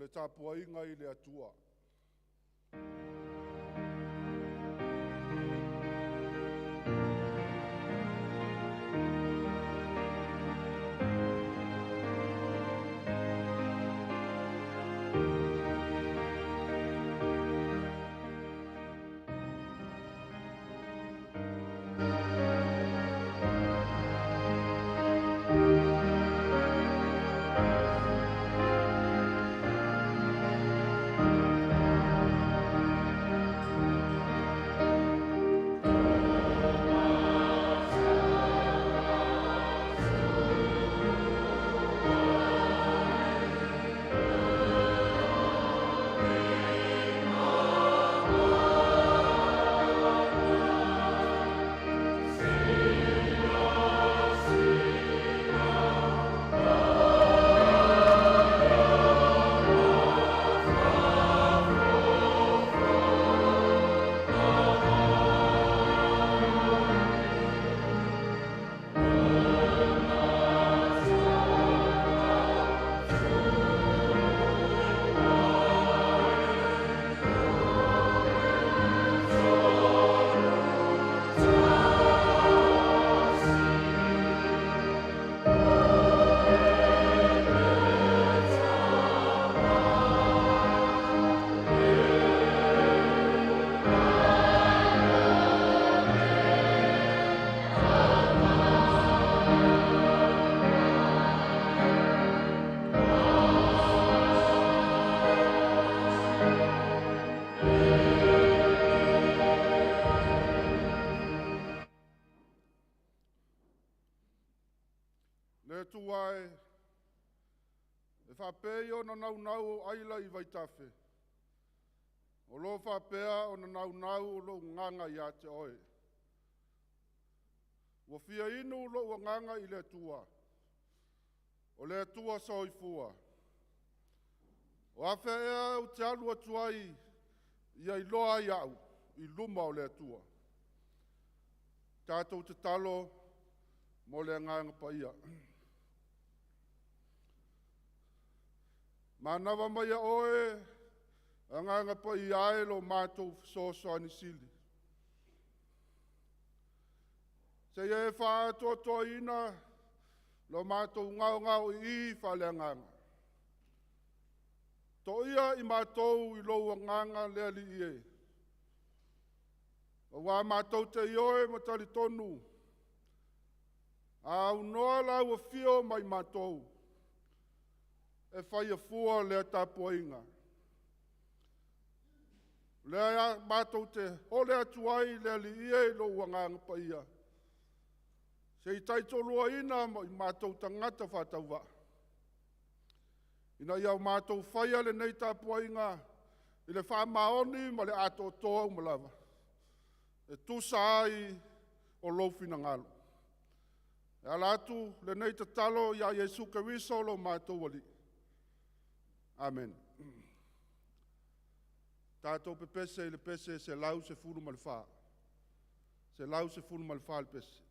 le tapua'iga I le atua. Le tuai, e faapei o na naunau aila I vaitafe. O lo faapea o na naunau o lo nganga I te oe. Wa fia inu lo nganga I le tua. O le tua soifua. O afea o te alu atuai ia iloa iau, I luma o le tua. Tatou te talo mo le nganga paia. Manawa mai a oe, a nganga pa I ae lo matou so anisili. Se ia e wha totoina, lo matou ngau I whale nganga. To ia I matou I lo nganga lea li ie. O wā matou te ioe ma totonu. A unoa la ua fio mai matou. E faia fua le tapua'iga. Lea matou te hole atuai le ali'ia I lo uanganga paia. Se I taitoloaina ma I matou tangata whātauwa. Ina ia matou faia le nei tapua'iga I le whamaoni ma le ato toa umalawa. E tusa ai o lofina ngalo. E alatu le nei tatalo ia Yesu Keriso lo matou wali. Amen. Tatou pepese I le pese se lau se furu malfa. Se lau se furu malfa le pese.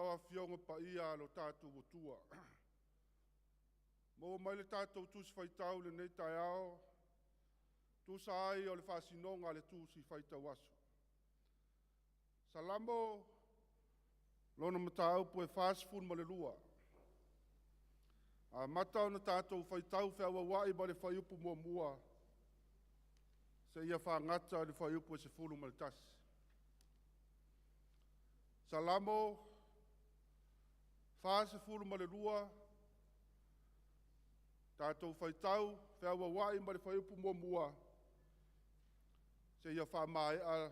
o a fionga pa ia lo tatou utua. Mo mai le tatou tusi faitau le nei TAEAO, tusa ai o le whasinonga le tusi faitau aso. Salamo, lona matau po e whasifun ma le lua. A matau na tatou faitau whea wawai ma le whaiupu mua mua. Se ia whangata le whaiupu e se fulu ma le tasi. Salamo, whasifun ma le lua. Tatou faitau whea wawai ma le whaiupu mua mua. Se ia whamai a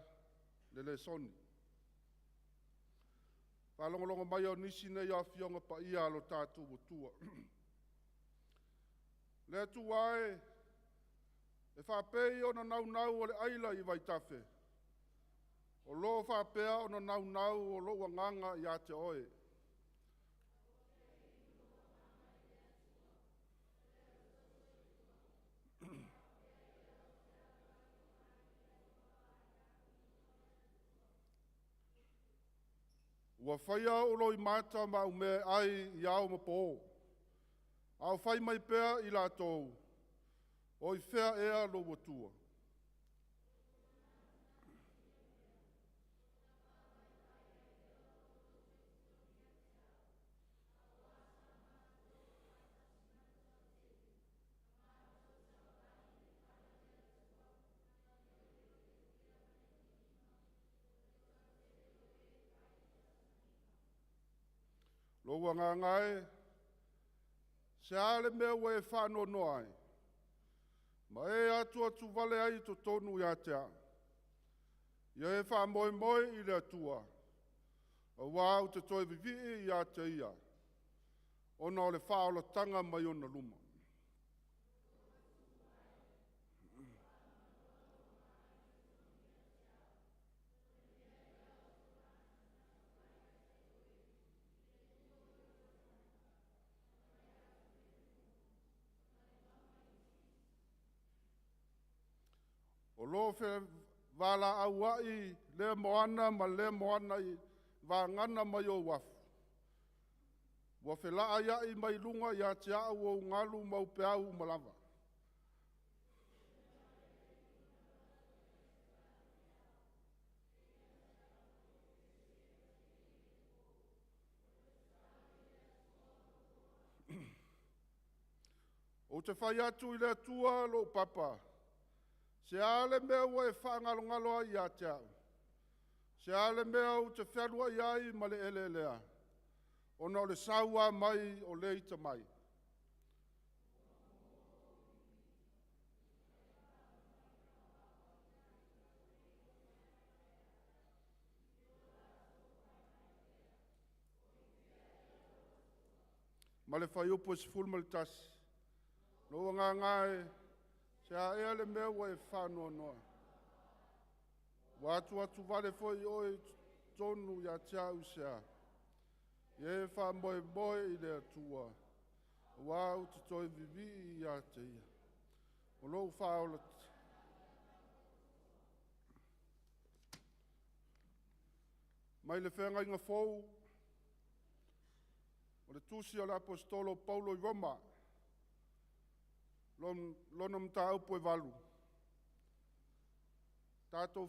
le soni. Whalongolongo mai o nisi nei a fionga pa ia alo tātou utua. Le atua e faapei o na naunau o le aila I vaitafe. O lo faapea o na naunau o lo wanganga I a te oe. Ua faia o loimata ma ume ai I au mapo. Au fai mai pea I latou. O ifea ea lo watua. Lo wangangai, se ale mea ue whano noai. Ma e atua tu vale ai totonu I atea. Ia e wha moe moe I le atua. A wau te toi vivi I atea ia. Ona o le whaola tanga mai ona luma. O lo fe wala awai le moana ma le moana I wangana mai o wafu. Wa fe la aya I mai lunga I a te au o ngalu mau pe au malava. O te whai atu I le atua lo papa. Se ale mea ua e whaangalongaloa I a te au. Se ale mea u te wherua I ai ma le ele lea. Ona o le saua mai o le ita mai. Ma le whaiupo si fulma le tasi. Loa ngā ngai. Se a ea le mea ua e whanua noa. Watu atu vale foi oi tonu ia te au sea. Ie wha moe moe I le atua. Wau te toi vivi ia te ia. O lou whaolat. Mai le whenga inga fou. O le tusi o le apostolo Paulo I Roma. Lona mta upo e walu. Tātou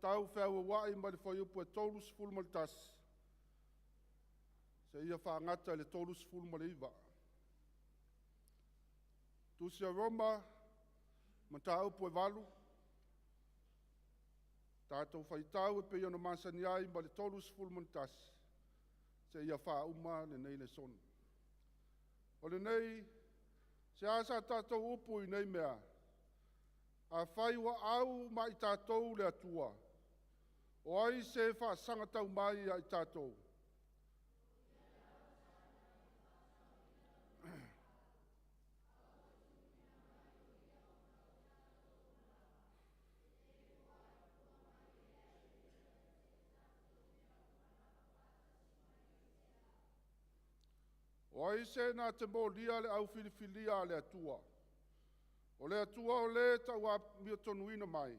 tau whea wai ma le whai upo e tolus fulma le tas. Se ia whaangata le tolus fulma le iwa. Tusi a Roma, mta upo e walu. Tātou Faitau e pe ona masani ai ma le tolus fulma le tas. Se ia wha uma le nei le son. O le nei, se asa tātou upu I nei mea, a whai wa au ma I tātou le atua. O ai se wha sangatau mai I tātou. O ai se nā te mō lia le au filifilia le atua. O le atua o le tau a mio tonuina mai.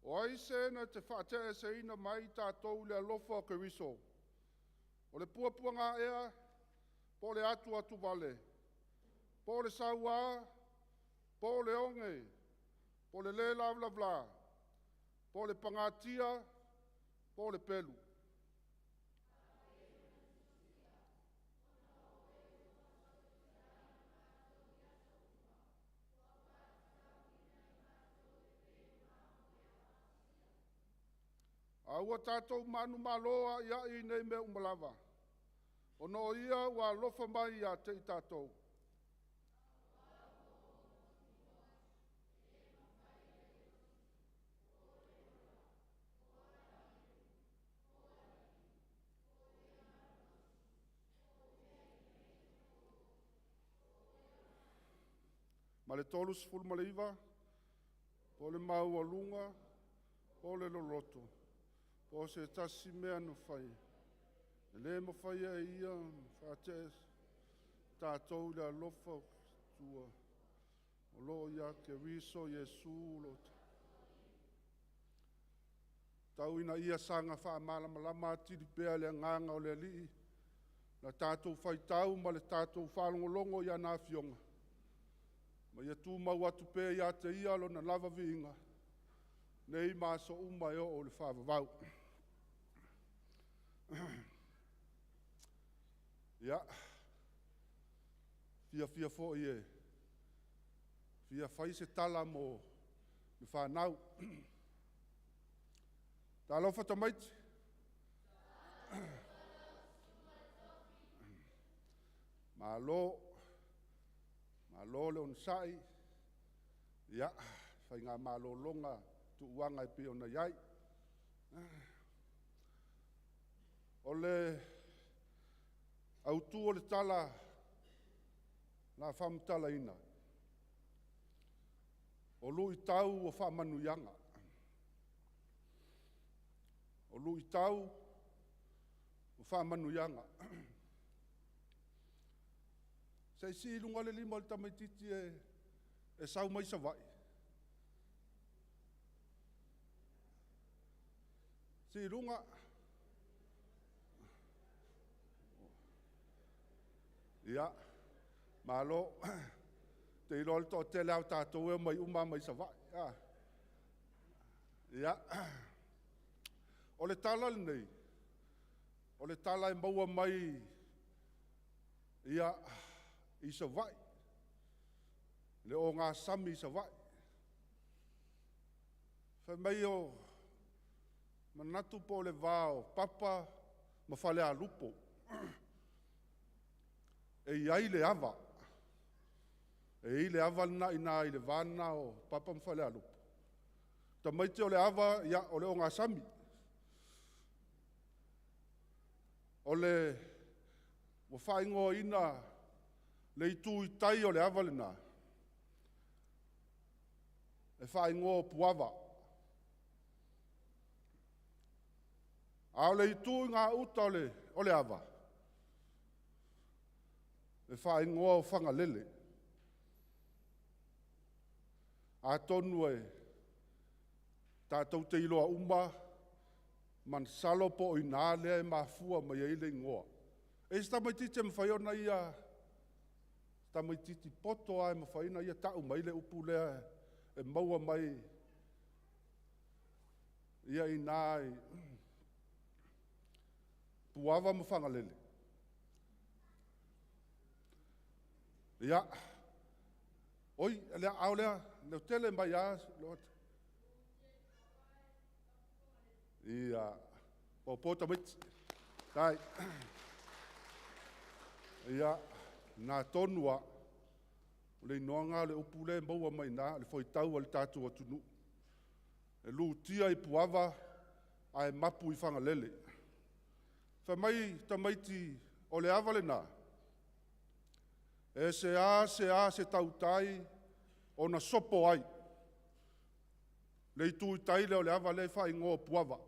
O ai sena te whaatea se ina mai tatou le alofa ke riso. O le puapua ngā ea, po le Atua tu vale. Po le saua, po le onge, po le lavlavla, po le pangatia, po le pelu. Aua tatou manu maloa ia I nei me umalava. O no ia wa lofa mai ia te I tatou. Ma le tolu sefulu ma le iwa, po le mau alunga, po le loto. Po se tasi mea no fai. E le mo fai e ia, whaatea tātou le alofa tua. O lo ia ke riso Jesu lota. Tau ina ia sanga wha malama tiri pea le nganga o le alii. Na tātou Faitau ma le tātou whalongolongo ia nā fionga. Ma ia tū mau atu pea ia te ia lo na lava viinga. Nei maso umai o le faavavau. Ia. Fia fo ie. Fia fai se Salamo le whanau. Tā lau whatamaiti. Malo le on sai. Ia. Fai ngā malo longa tu uanga I pio na iai. O le autu o le tala na faapali'I. O lui tau o faamanuianga. O lui tau o faamanuianga. Se si lunga le lima o le tamaititi e sau mai sa vai. Si lunga ia malo te ilo to te lau tātou e mai uma mai sa vai. Ia. O le tala nei. O le tala e maua mai ia I sa vai. Le o ngā sami sa vai. Whai mai o manatu po le vāo papa ma whale a lupo. E iai le ava. E I le ava na ina I le vana o papa ma whale a lupo. Ta maite o le ava ia o le o ngā sami. O le wa whaingo ina le itu I tai o le ava le nā. E whaingo puava. A le itu ngā uta o le ava. E whaingo o whangalele. A tonu e tātou te iloa uma man salo po I nā lea e mafua mai eile ingoa. E sta mai tite mwhaiona ia ta mai titi poto ai mawhaina ia tau mai le upu lea e maua mai ia I nai puava mawhangalele. Ia, oi, lea au lea, leo tele mai a, ia, o pota miti, tai, ia, nā tonua, le inoanga le upule maua mai nā, le Faitau le tatou atunu. E lu tia I puava, ai mapu I whangalele. Whamai tamaiti o le avale nā. E se a tautai o na sopo ai. Le itu I tai leo le avale wha ingo puava.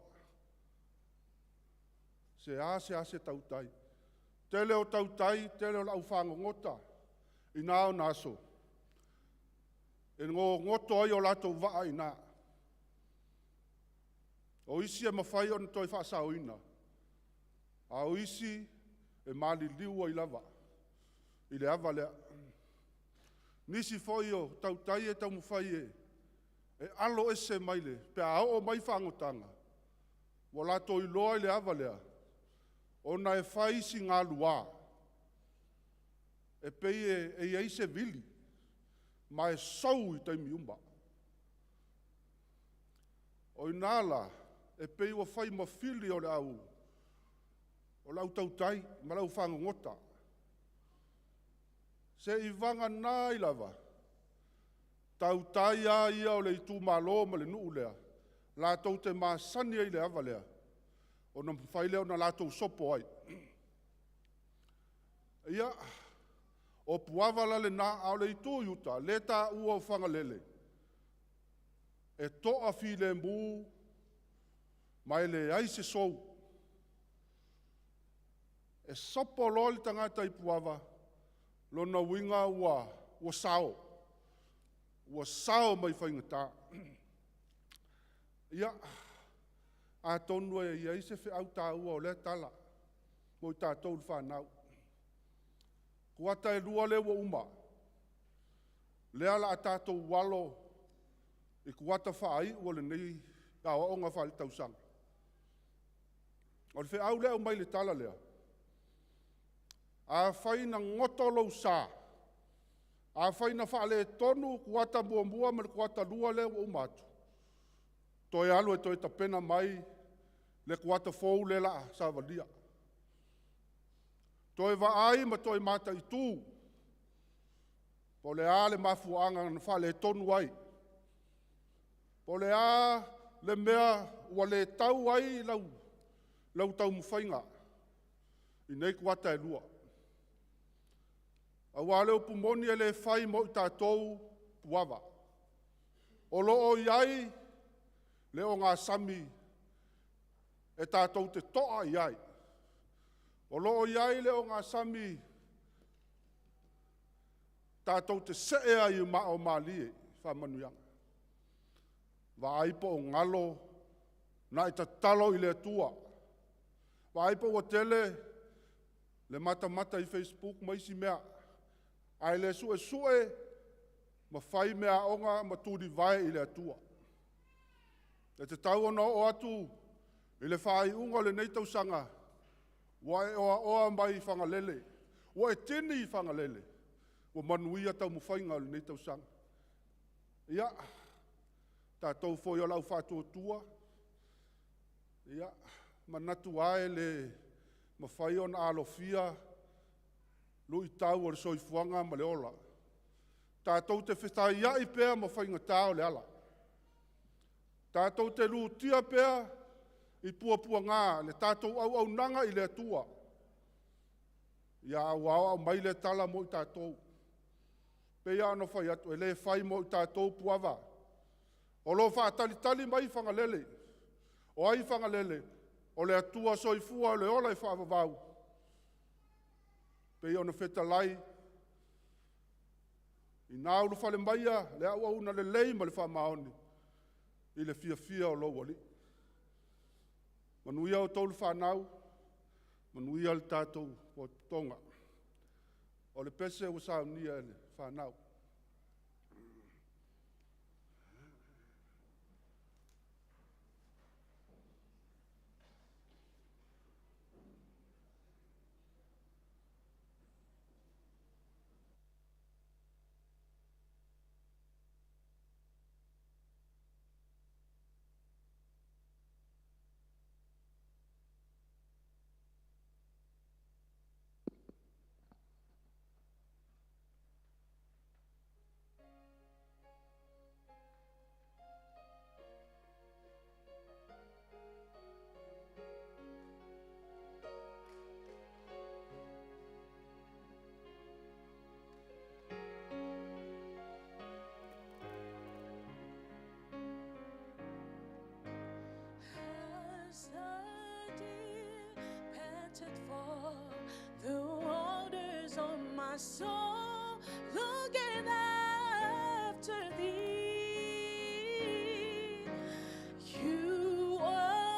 Se a tautai. Te leo tautai, te leo lau whango ngota. I nā o naso. E ngō ngoto ai o latou waa I nā. O isi e mawhai ona toi wha Sauniga. A o isi e mali liua I lava. I le ava lea. Nisi foi o tau tai e tau mawhai e alo ese mai le. Pe a o mai whangotanga. Wa latou iloa I le ava lea. Ona e whai si ngā lua. E pei e eise vili. Ma e sau I taimi umba. O inala e pei wa whai mawhili o le au. O lau tau tai, ma lau whangongota. Se I vanga nā I lava. Tau tai a ia o le itu malo ma le nuu lea. Latou te masani ai le ava lea. O na whai leo na latou sopo ai. Ia, o puavala le nā au le itu yuta, le tā ua o whangalele. E toa fi le mbu, mai le aise sou. E sopo loli tangata I puava, lona winga ua sao. Ua sao mai whaingata. Ia, a tonu e ia ise fe au tā ua o le tala, mo I tātou le whanau. Kuata e lua le ua uma. Le ala a tātou walo, I kuata whaai ua le nei, a o onga whaali tausanga. O le fe au lea o mai le tala lea. A whaina ngotolo sa. A whaina whaale tonu kuata mua ma le kuata lua le ua umatu. Toi alu e toi tapena mai le kuata fou le la sa valia. Toi vaai ma toi mata I tū. Po le a le mafuanga na whaale tonu ai. Po le a le mea ua le tau ai lau tau mwhainga. I nei kuata e lua. A wale pumoni e le whai mo I tātou puava. O loo iai le o ngā sami e tātou te toa iai. O loo iai le o ngā sami tātou te seea I o maalie whamanuianga. Wa aipo o ngalo na I tatalo I le atua. Wa aipo o tele le mata I Facebook mai si mea. Ai le sue ma whai mea onga ma tūri vai I le atua. E te tau ono o atu I le whai unga le nei tausanga. Wa e oa mai whangalele. Wa e tini I whangalele. Wa manuia tau mwhainga le nei tausanga. Ia, tātou foi o lau whātua tua. Ia, manatu ae le mawhai o na alofia. Lui tau o le soifuanga ma le ola. Tātou te whetai ia I pēa ma whainga tāo le ala. Tātou te lūtia pēa I pua ngā le tātou au nanga I le atua. Ia au mai le tala mo I tātou. Pēa ano whai atu e le whai mo I tātou puava. O lo whaatalitali mai whangalele. O ai whangalele. O le atua soifua le ola I faavavau. Pei ona whetalai. I nā ulu whale maia, le au una le lei ma le whamaoni. I le fia o lo wali. Manuia o tolu whanau. Manuia le tātou o tonga. O le pese o Sauniga le whanau. soul looking after thee. You are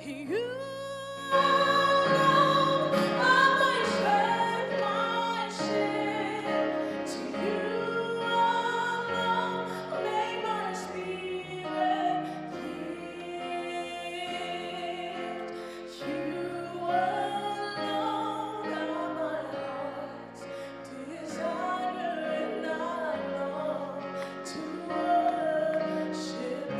You alone are my strength, my shield. To you alone make my spirit lift. You alone are my heart's desire, and I long to worship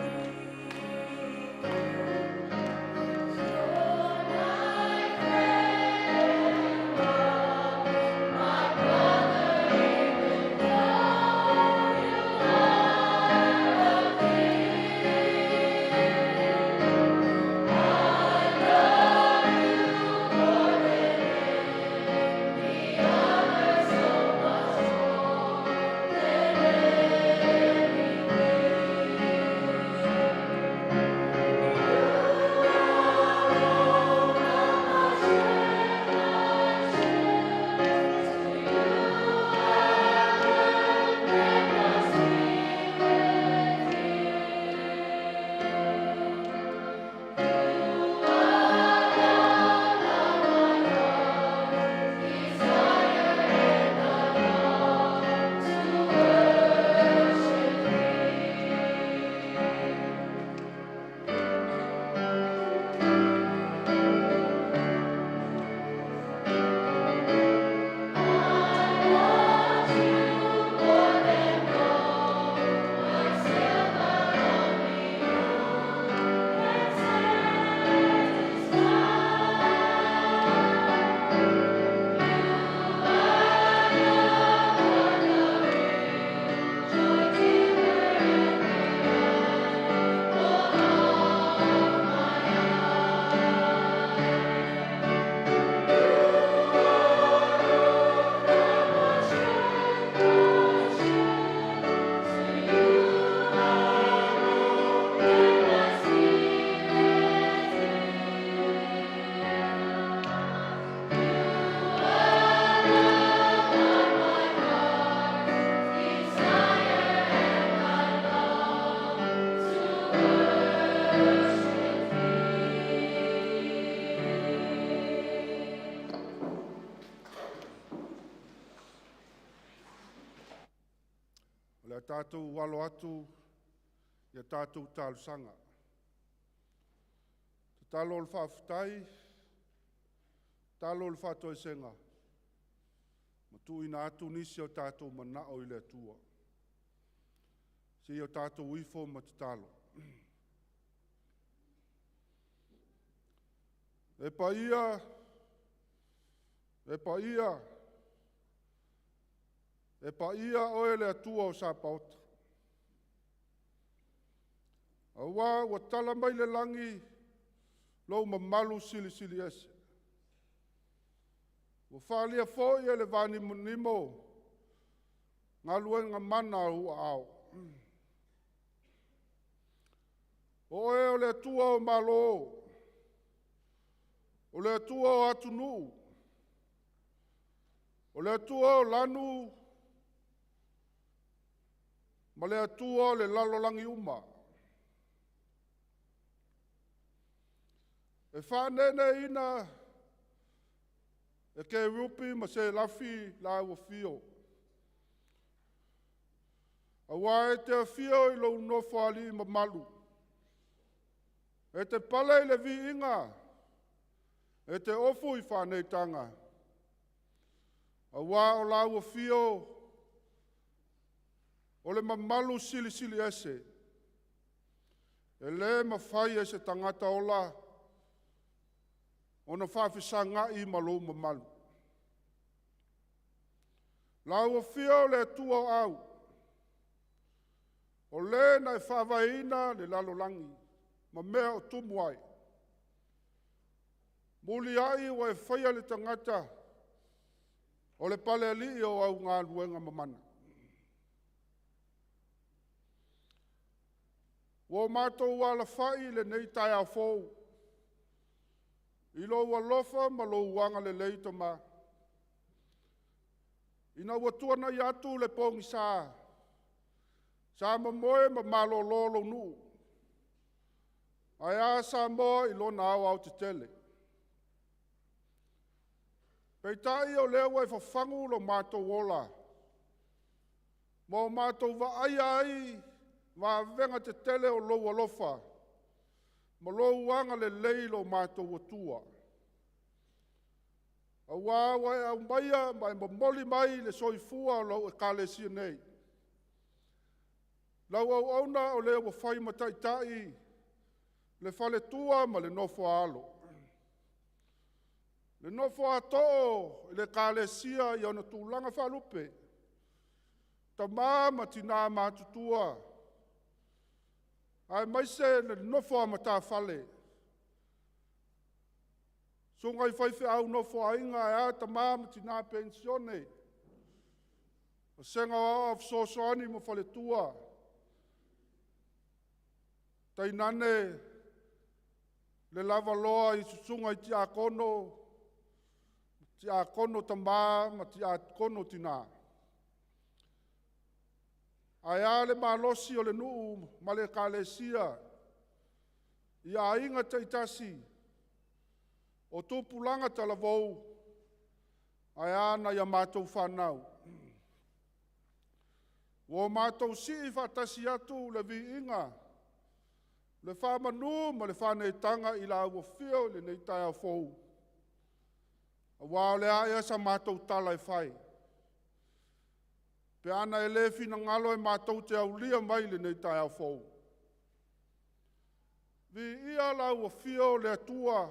Le tātou walo atu, ia tātou tālusanga. Te talo le whaafutai, talo le whaatoesenga. Matu ina atu nisi o tātou manao I le atua. Si o tātou uifo ma te talo. E pa ia oe le atua o sa paota. Awa, wa tala mai le langi, lo mamalu sili ese. Wa whalia foi e le vani munimo, ngā luenga mana ua au. Oe o le atua o malo, o le atua o atunu, o le atua o lanu, ma le atua o le lalolangi uma. E whanene ina, e ke rupi ma se lafi la ua fio. Awa e te fio I lo unofo ali ma malu. E te pale I le vi inga, e te ofu I whanei tanga. Awa o la ua fio, o le mamalu sili ese. E le mawhai ese tangata ola, ona whawhisanga I malo mamalu. La ua fio le atua au. O le na e faava'iina le lalolangi, ma mea o tumu ai. Muli ai wa e whaia le tangata, o le pale ali'i o au ngā luenga mamana. Wo mātou wala whai le nei TAEAO fōu. I lo ua lofa ma lo uanga le leito ma. Ina ua tuana I atu le pongi sā. Sa ma moe ma malo lolo nu. Ai a sa moa ilona au au te tele. Peitai o lea wai whawhangu lo mātou ola. Mo mātou wa ai ma venga te tele o lou alofa. Mo lou anga le leilo mātou o tua. A wā wai au maia mai moli mai le soifua o lau e kālesia nei. Lau au auna o lea wa whai mataitai le whale tua ma le nofo alo. Le nofo ato le kālesia i ana tūlanga whalupe. Ta mā tina mātutua. Ai maise le nofo a mata whale. So ngai whaife au nofo a inga e a ta mā tina pensione. O senga o of sosoani mo whale tua. Tai nane le lava loa i susunga i ti a kono ta mā ma ti a kono tina. Ai ale malosi o le nuu ma le kālesia i a inga te itasi o tūpulanga tala vau ai ana ia mātou whanau. Wo mātou si i whatasi atu le vi inga le whamanu ma le whanetanga i la ua whio le nei taia fou. A wao le aia sa mātou tala e whai. Pe ana e le fina ngalo e mātou te au lia mai le nei taia fou. Vi ia la ua whio le atua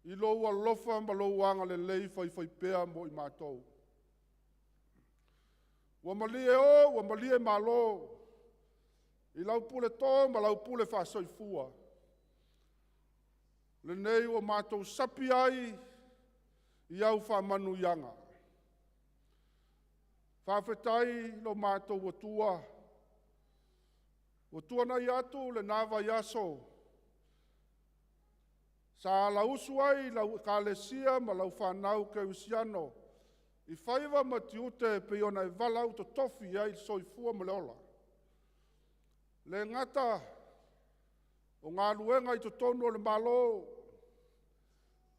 i loua lofa ma louanga le lei faapea mo i mātou. Wa malie o, wa malie malo. I lau pule tō, ma lau pule wha soifua. Le nei o mātou sapi ai, i au wha manu ianga. Whawhetai lo mātou Atua. Atua nei atu le nawa yaso. Sa la usu ai, lau kālesia, ma lau whanau ke usiano. I whaiva ma tiute pe ona e walau to tofi ai soifua ma leola. Le ngata o ngā luenga i totonu o le malo,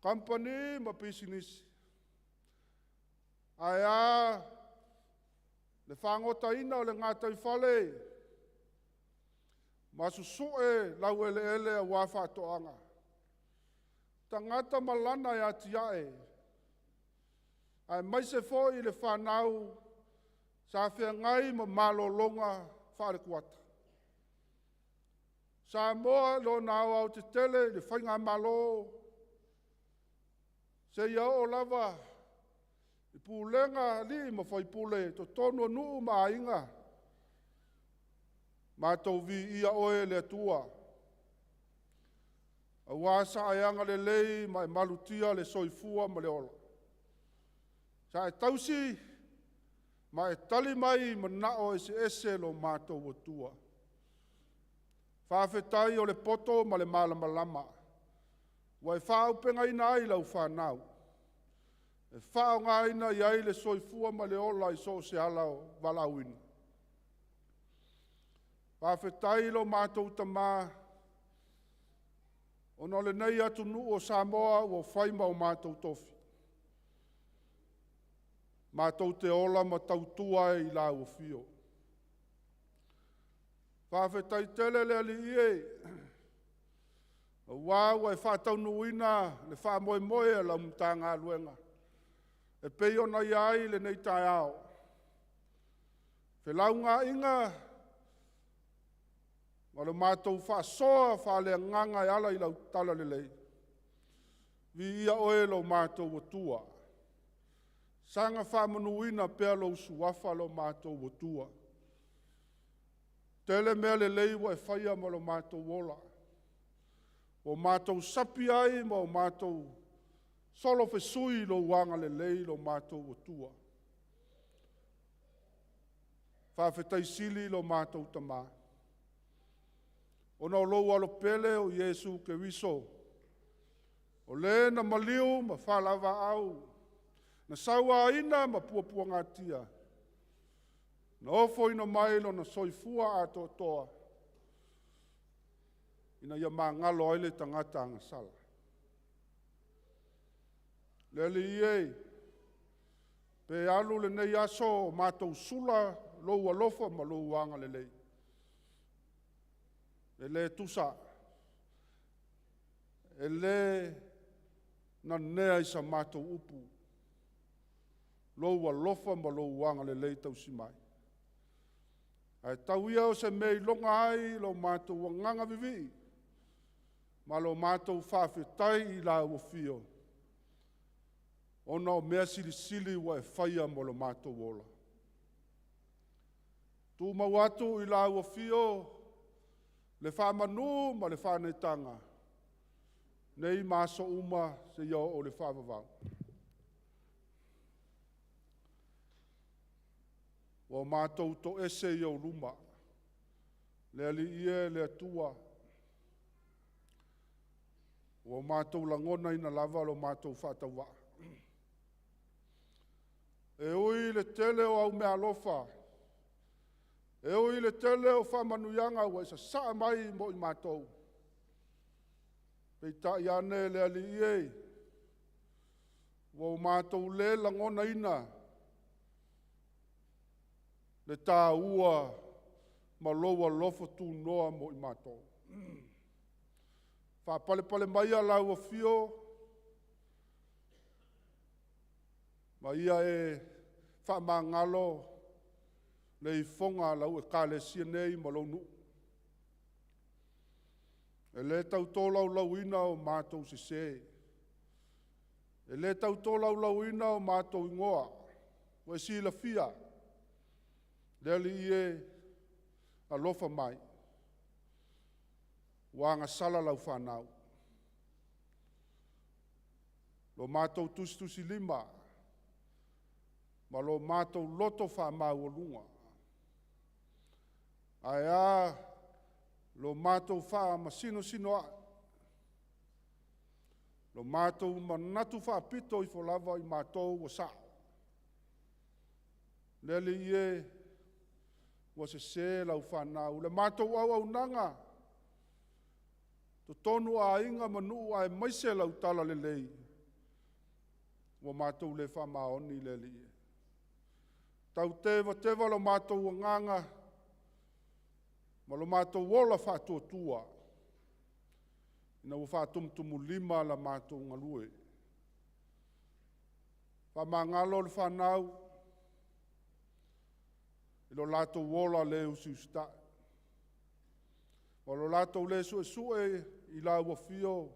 company ma business. Ai a, le whangota ina o le ngata i whale, ma susue lau ele a wafa atoanga. Ta ngata malana i ati ae, ai mai se fo i le whanau, sa whia ngai ma malo longa whare kuata. Sa moa lo nao au te tele, le whainga malo. Se ia o lava, i pūlenga li ma whai pūle, to tonu nuu ma inga. Mātou vi ia oe le atua. A wāsa aianga le lei, ma e malutia le soifua ma le ola. Sa e tausi, ma e tali mai ma nao ese lo mātou Atua. Whawhetai o le poto ma le malama. Wai whaupenga ina ai lau whanau. E whao ngā ina i ai le soifua ma le ola i so se ala o walauina. Whawhetai lo mātou tamā. Ono le nei atu nuu o Samoa o whaima o mātou tofi. Mātou te ola ma tautua i la ua whio. Whawhetai tele le ali ie. Wāua e whātau nuina le whāmoe moe a lau mta ngā luenga. E pei ona iai le nei TAEAO. Whelau ngā inga. Ma le mātou whaasoa whale nganga e ala i lau tala le lei. Vi ia oe lo mātou Atua. Sanga whamanuina pēr lo suafa lo mātou Atua. Tele mea le leiwa e whaia ma lo mātou wola. O mātou sapi ai ma o mātou solo whesui lo wanga le lei lo mātou Atua. Whawhetai sili lo mātou tamā. O na lou alo pele o Yesu ke wiso. O le na maliu ma whalava au. Na saua'iina ma puapua ngā tia. Na ofo ina mai lo na soifua a toa. ina ia mangalo ai le tangata angasala. Le iei, pe alu le nei aso matou sula lou alofa ma lou wanga le lei. Le tusa, le nanea isa matou upu, lou alofa ma lou wanga le lei tausi mai. Ai tauia o se mei longa ai lo matou wanganga vivi, ma lo matou faafetai i la uafio. Ona o mea sili wa e faia mo lo matou ola. Tu mau atu i la uafio, le whamanu ma le whanetanga. Nei maso uma se ia o le whaavavau. Wa matou to ese i o luma. Le ali ie le atua. Wa matou langona ina lava lo matou whatauwa. E ui le tele o au mea alofa. E ui le tele o whamanuyanga wa isa saa mai mo i matou. Pei ta iane le ali ie. Wa matou le langona ina. Le tā ua ma loa lofo tu noa mo i matou. Whapale mai a lau a fio. Ma ia e whamangalo le i fonga lau e kāle sianei ma lau nu. E le tau tō lau ina o mātou se se. E le tau tō lau ina o mātou ingoa. O e si la fia. Le li e alofa mai. Wanga sala lau whanau. Lo mātou tusi lima. Ma lo mātou loto whamau o lunga. Ai a lo mātou wha masino a. Lo mātou manatu whapito i wholava i mātou o sa. Le li e wa se lau whanau. Le mātou au nanga. Totonu a inga manu a e maise lau tala le lei. Wa mātou le whamaoni le li e. Tau tewa lo mātou nganga. Ma lo mātou wola whatuatua. Ina wa whatumtumu lima la mātou ngalue. Whamangalo le whanau. Ilo latou wola le usiusta. O lo latou le sue i la uafio.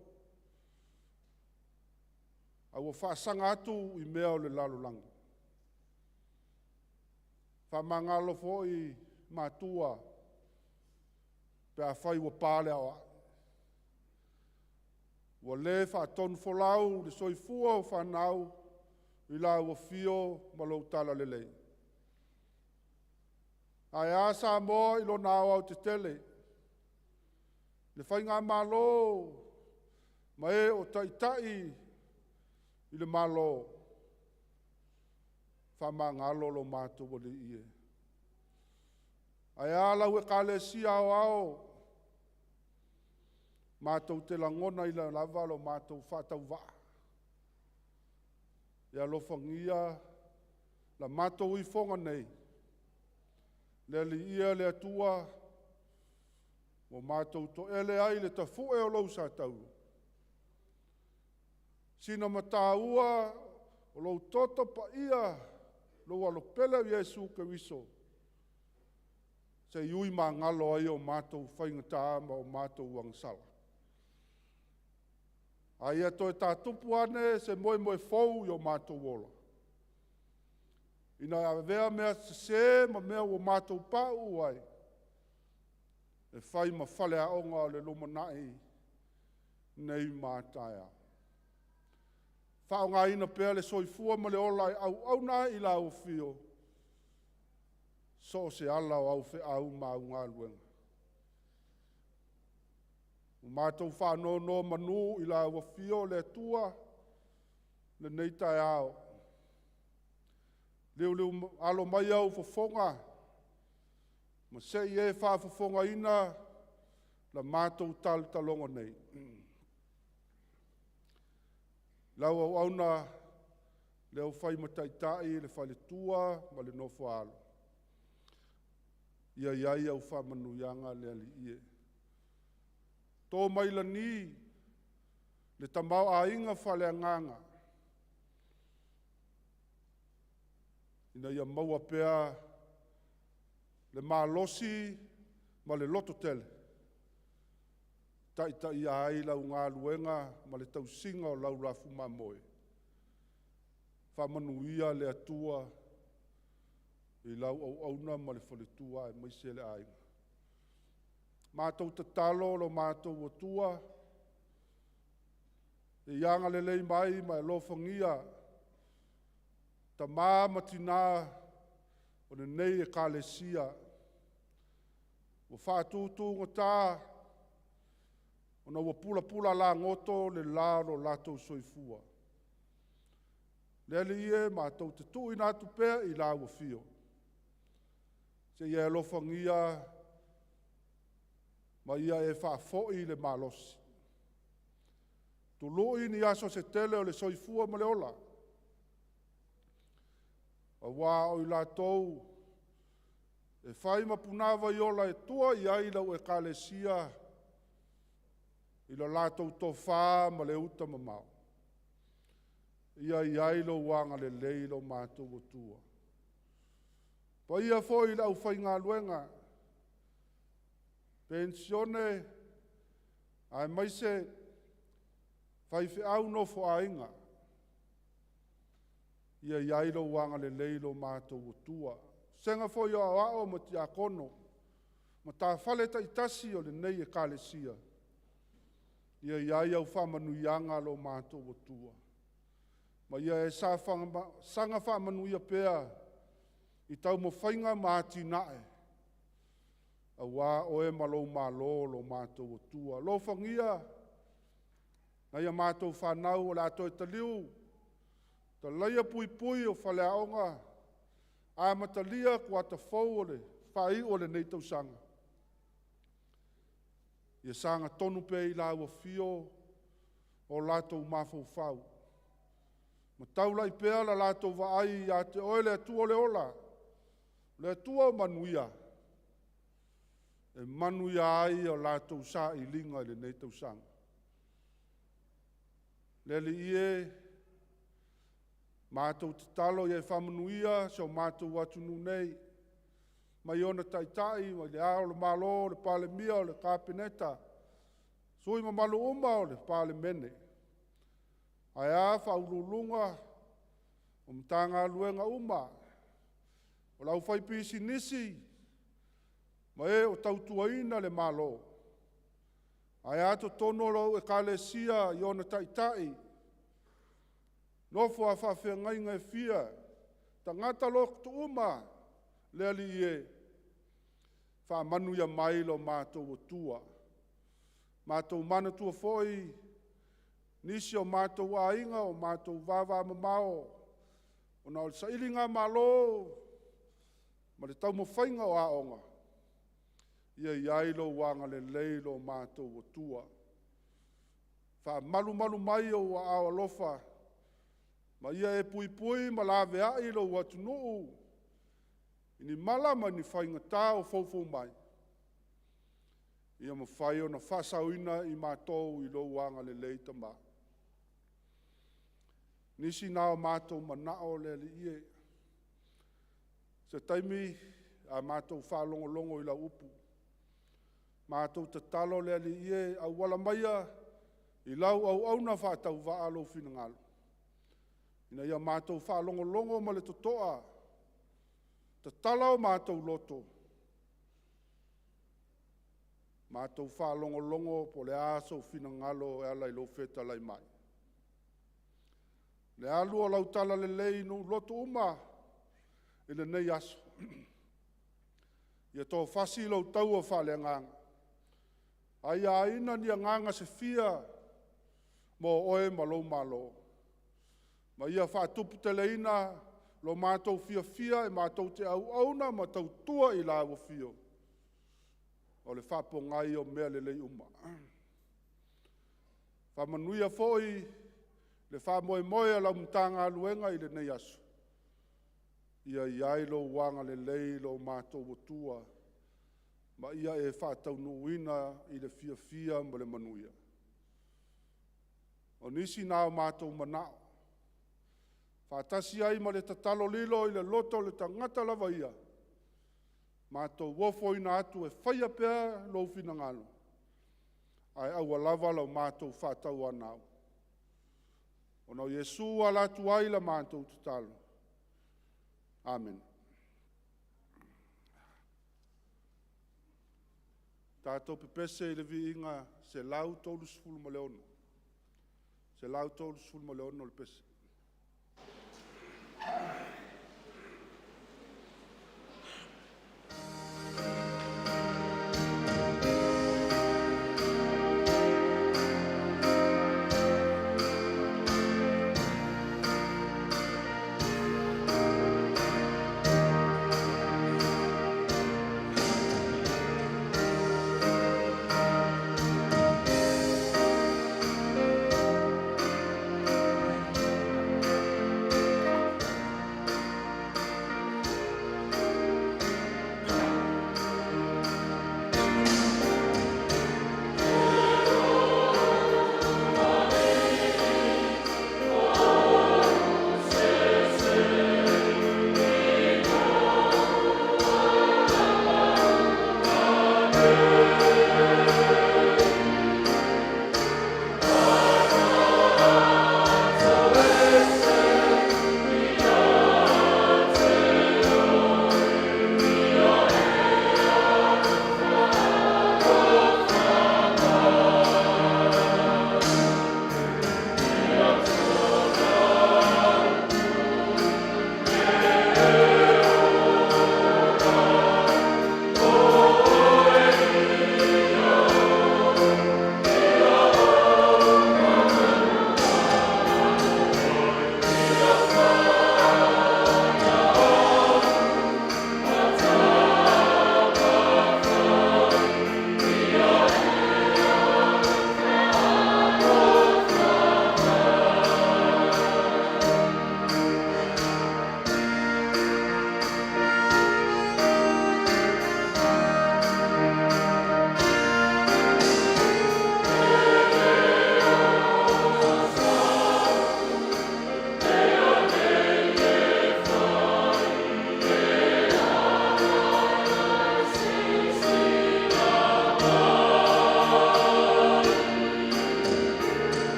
A ua whaasanga atu i mea o le lalolanga. Whamangalo fo i matua. Pe a whai wa pāle awa. Wa le whaatonu folau le soifua o whanau i la uafio ma lo tala lelei. Ai asa mo ilo nao au te tele. Le whai ngā malo. Ma e o taitai i le malo. Whamangalo lo mātou o le ie. Ai alau e kāle si ao. Mātou te langona i la lava lo mātou whatau wa. Ia lo whangia la mātou i whonga nei. Le li ia le atua. Mo mātou to ele ai le ta fue o lau sa tau. Sina mataua o lau toto pa ia. Lo alo pele Yesu Keriso. Se iui ma ngalo ai o mātou whaingata ma o mātou wangsala. Ai ato e tā tupu ane se moe fau i o mātou wola. Ina avea mea se ma mea o mātou pāu ai. E whai ma whale a onga le luma nai nei mātaia. Whao ngā ina pēr le soifua ma le olai au nā i la au fio. So se ala o au fe au ma ngā luenga. Mātou whanau manu i la au fio le tua le nei TAEAO. Leu alo mai au fofonga. Ma se i e whafofonga ina la matou talonga nei. Lau au auna leo fai mataitai le fai le tua ma le nofo alo. Ia iai au wha manuianga le ali ie. Tō maila ni le tamau a inga whale anganga. Ina ia maua pea le malosi ma le loto tele. Tai ia aila u ngā luenga ma le tausinga o lau rafu mamoe. Whamanuia le atua i lau au auna ma le whaletua e maise le ainga. Mātou tatalo lo mātou atua e ianga le lei mai ma e lofangia ta mā matina o ne nei e kālesia o whātūtū ngata o na ua pula la ngoto le laro latou soifua. Le ie mātou te tui nātu pēr i la ua fio. Se ia e lofangia ma ia e whaafoi le malosi. Tului ni aso se tele o le soifua ma le ola. A wā o i latou e whai mapunawa i ola e tua i aila o e kālesia i la latou tō whā ma le uta mamau. Ia i ailo wanga le leilo mātou o tua. Pa ia foi lau whai ngā luenga. Pensione ai maise whai whiau no whainga. Ia i ailo wanga le leilo mātou o tua. Senga foi o ao ma ti akono. Ma tā whale ta itasi o le nei e kālesia. Ia i ai au whamanuianga lo mātou o tua. Ma ia e sanga whamanuia pēa i tau mo whainga māti nae. A wā oe malo lo mātou o tua. Lo whangia, na ia mātou whanau o lato e taliu. Ta leia pui o whale aonga. A matalia kua ta whau o le whai o le nei tau sanga. Ia sanga tonu pe i la ua fio o latou mafau whau. Ma taula i pēa la latou vaai ia te oe le atua le ola. Le atua o manuia. E manuia ai o latou sa i linga i le nei tau sanga. Le li ie mātou te talo i e whamanuia so mātou atunu nei. Ma i ona taitai, ma le ao le malo, le pale mia o le kāpeneta. Sui ma malu uma o le pale mene. Ai a whaululunga o mtanga luenga uma. O lau whaipisi nisi. Ma e o tautuaina le malo. Ai a to tono lau e kālesia i ona taitai. Nofo a whawhia ngainga e fia. Ta ngata lok tu uma. Le ali e. Whamanuia mailo mātou o tua. Mātou manatua foi. Nisi o mātou ainga o mātou vava mamao. O na o sa ilinga malo. Ma le tau mo whainga o aonga. Ia iailo wanga le leilo mātou o tua. Wha malu mai o a ao alofa. Ma ia e pui ma la vea ilo watu nuu. Ini malama ni whainga tā o fau mai. Ia ma whai o na whasauina i mātou i lo wanga le leita maa. Nisi nao mātou manao le li ie. Se taimi a mātou whalongo i la upu. Mātou te talo le li ie au wala maia i lau au auna whātau waalo whinangalo. Ina ia mātou whalongo ma le totoa. Te talau mātou loto. Mātou whalongo po le aso whinangalo e ala i lo feta lai mai. Le alu o lau tala le lei no loto uma i le nei aso. Ia tō whasi lau tau o whale nganga. Ai a ina ni a nganga se fia mo oe malo. Ma ia whaatupu te leina lo mātou fia e mātou te au auna ma tau tua i la ua fio. o le whapongai o mea le lei uma. Whamanuia foi le whamoe moe la mtanga aluenga i le nei asu. Ia iai lo wanga le lei lo matou autua, ma ia e whaataunuina i le fia mo le manuia. O nisi nā o matou manao. Whaatasi ai ma le tatalo lilo i le loto le tangata lava ia. Matou wofo ina atu e faia pea lo finangalo. Ai aua lava lau matou whaatau anau. O nau Yesu ala tu aila matou tatalo. Amen. Tātou pepese i le vi inga se lau tolu sifulu ma le ono. Se lau tolu sifulu ma le ono le pese.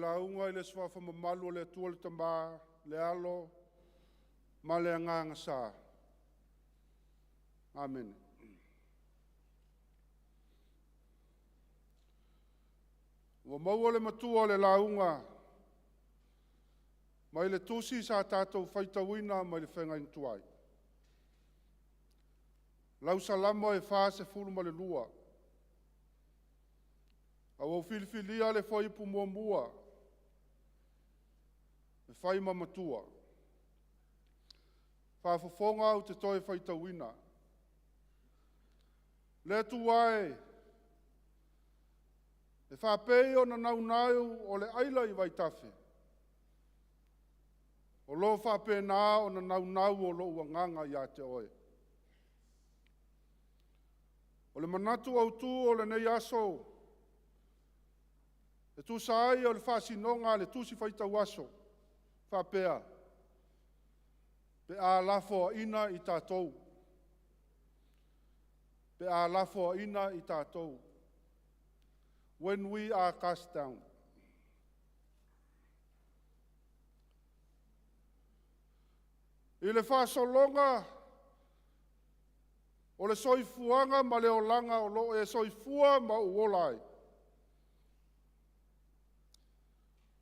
launga i le swafa mamalu o le atua le tama, le alo, ma le anganga sa. Amen. Wa maua le matua o le launga, mai le tusi sa tatou faitauina mai le whenga tuai. Lau salamo e wha se fulu ma le lua. Au au filifilia le whaipu mua mua. E whai mamatua. Whafafonga au te toi faitauina. Le tuai. E faapei o na naunau o le aila I vaitafe. O lo faapei nā o na naunau o lo uanganga ia te oe. O le manatu autu o le nei aso. E tu sai o le whasinonga le tusi faitau aso. Faapea. Pe a lafoa'iina I tatou. Pe a lafoa'iina I tatou. When we are cast down. I le whasolonga o le soifuanga ma le olanga o lo e soifua ma uolai.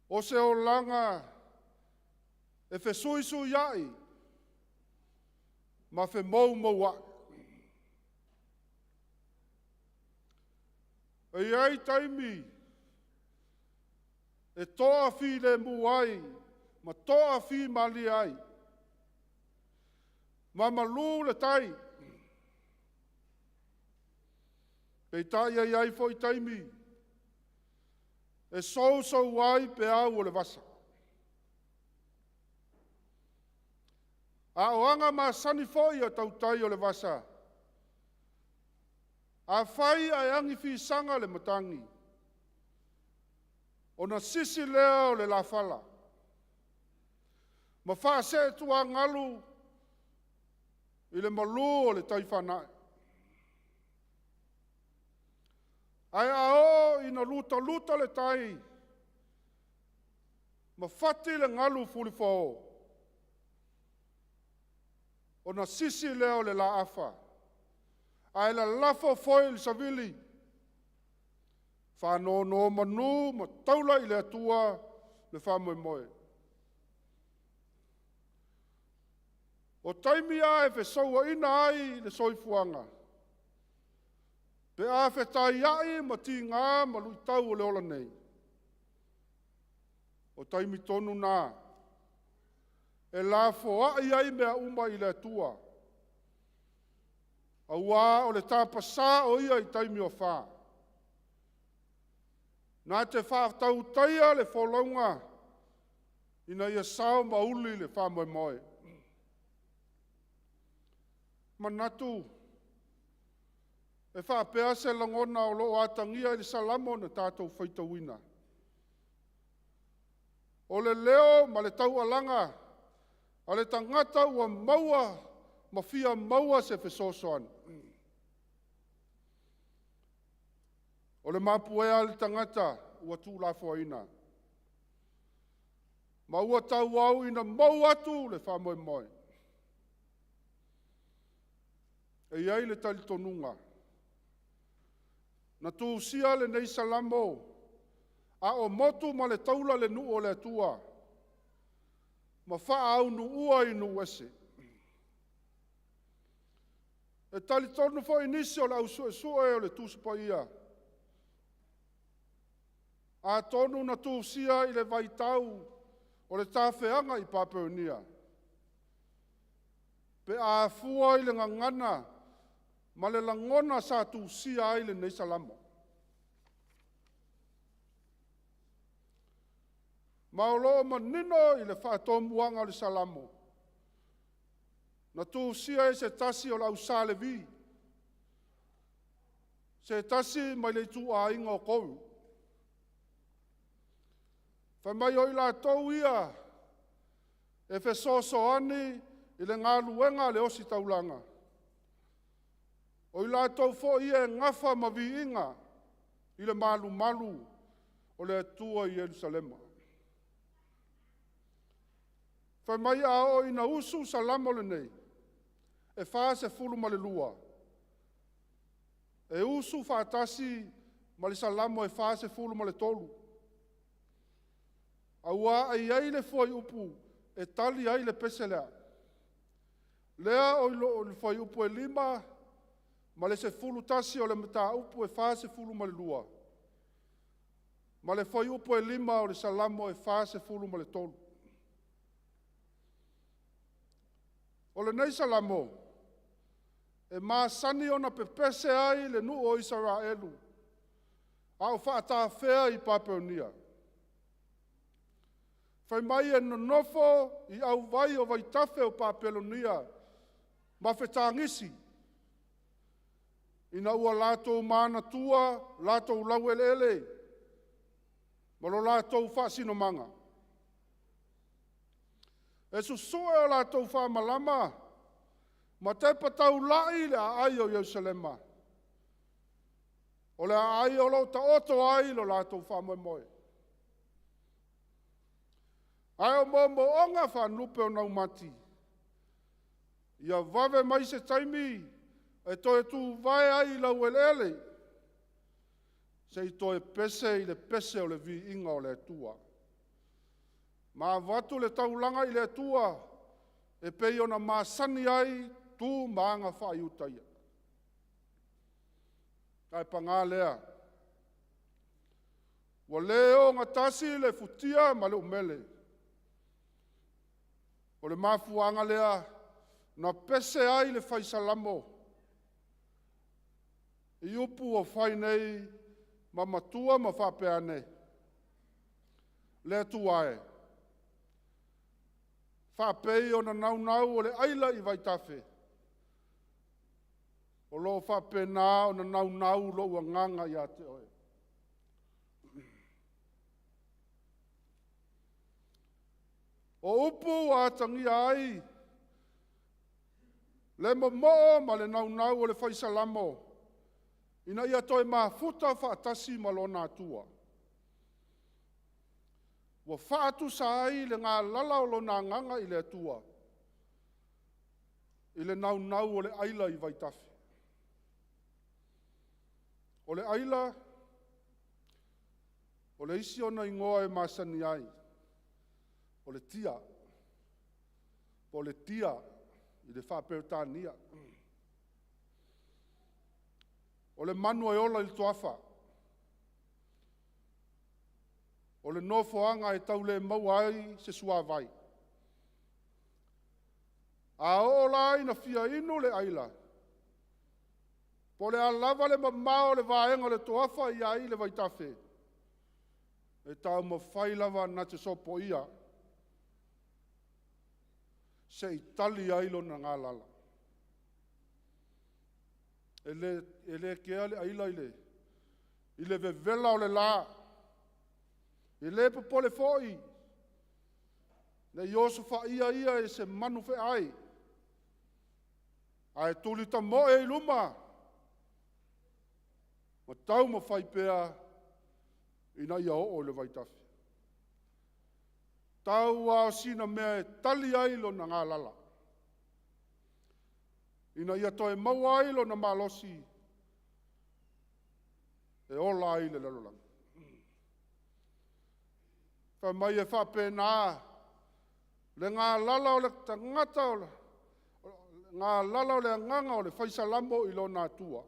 O se olanga e fe suisu iai ma fe mou moua. E iai taimi e toa fi le muai ma toa fi mali ai. Ma malu le tai. Pei tai ai ai foi taimi. E so wai pe au o le vasa. A oanga ma sani foi o tautai o le vasa. A fai ai angi fi sanga le matangi. O na sisi leo le la fala. Ma fa se tua ngalu I le malu o le taifanae. Ai ao ina luta le tai. Ma fati le ngalu fuli fō. O na sisi leo le la afa. Ai la lafo foi le savili. Fa no manu ma taula I le atua le fa moe. O taimia e fe saua ina ai le soifuanga. Pe a fe tai ai ma ti ngā ma lui tau o le ola nei. O taimi tonu nā. E la foai ai mea uma I le atua. Aua o le tāpasa o ia I taimi o whā. Nā te whā tau taia le wholaunga. Ina ia sao mauli le whā moe. Manatu, e faapea se langona o loo atangia I le Salamo na tatou faitauina. O le leo ma le tau alanga, a le tangata ua maua, ma fia maua se fesosoan. O le mapuea le tangata ua tu lafoa'iina. Ma ua tau au ina mau atu le whamoe. E iai le talitonunga. Na tuusia le nei Salamo, a o motu ma le taula le nu o le atua, ma faa au nu ua I nu ese. E talitonu fo inisi o le au sue o le tusipa ia. A tonu na tuusia I le vaitau o le tafeanga I papeunia. Pe a fua I le ngangana, ma le langona sa tuusia ai le nei Salamo. Ma o loo manino I le whaatomuanga o le Salamo. Na tuusia e se tasi o lau salevi. Se tasi mai le tu a inga o kou. Whamai o I latou ia, e fe sosoani I le ngā luenga le osi taulanga. O I latou fo ia e ngafa ma vi inga I le malu o le atua I Jerusalema. Whai mai a o ina usu salamo le nei. E wha se fulu ma le lua. E usu whaatasi ma le salamo e wha se fulu ma le tolu. Aua ai le foi upu e tali ai le pese lea. Lea o le foi upu e lima ma le se fulu tasi o le mata upu e wha se fulu ma le lua. Ma le foi upu e lima o le salamo e wha se fulu ma le tolu. O le nei salamo, e māsani ona pepese ai le nu o Israelu. Au whaata afea i Papalia. Whai mai e nonofo i au vai o vaitafe o Papalia, ma whetangisi. Ina ua latou manatua, latou lauelele, ma lo latou whaasino manga. E susue o latou whaamalama, ma te patau lai le ai o Yerusalema. O le ai o lo ta oto ai lo latou whaamoemoe. Ai o mo onga whanupe o naumati. Ia vave mai se taimi, e toe tu vai ai lau elele. Se i toe pese i le pese o le vi inga o le tua. Ma watu le taulanga i le tua, e pei ona masani ai tu maanga whaiutaia. Kai panga lea. Wa leo ngatasi le futia ma le umele. O le mafuanga lea, na pese ai le whai Salamo. I upu o whai nei, ma matua ma faapea nei. Le tuae. Faapei o na naunau o le aila i vaitafe. O lo faapea nā o na naunau lo ua nganga i ate oe. O upu a tangi ai, le momo ma le naunau o le whai Salamo, ina ia toi mafuta whaatasi ma lo nā Atua. Wa whaatu sa ai le ngā lala o lo nā nganga i le Atua, i le naunau o le aila i vaitafe. O le aila, o le isi ona ingoa e masani ai, o le tia, o le tia, i le whapeo tānia. O le manu e ola i tuafa. O le nofoanga e tau le mauai se suavai. A ola i na fia inu le aila. Po le alava le mamao le vaenga le tuafa i ai le vaitafe. E tau mawhai lava na te sopo ia. Se i tali ailo na ngā lala. E le kea le aila i le. I le vevela o le la. I le popole foi. Le Iosufa ia e se manu fe ai. Ai tulita mo e luma. Ma tau ma faipea ina ia o le vaitafe. Tau a sina mea e tali ailo na ngā lala. Ina ia toe mau ailo na malosi. E ola ai le lalolanga. Wha mai e whape nā. Le ngā lala o le tangata o le. Ngā lala o le nganga o le whai Salamo i lo nā Atua.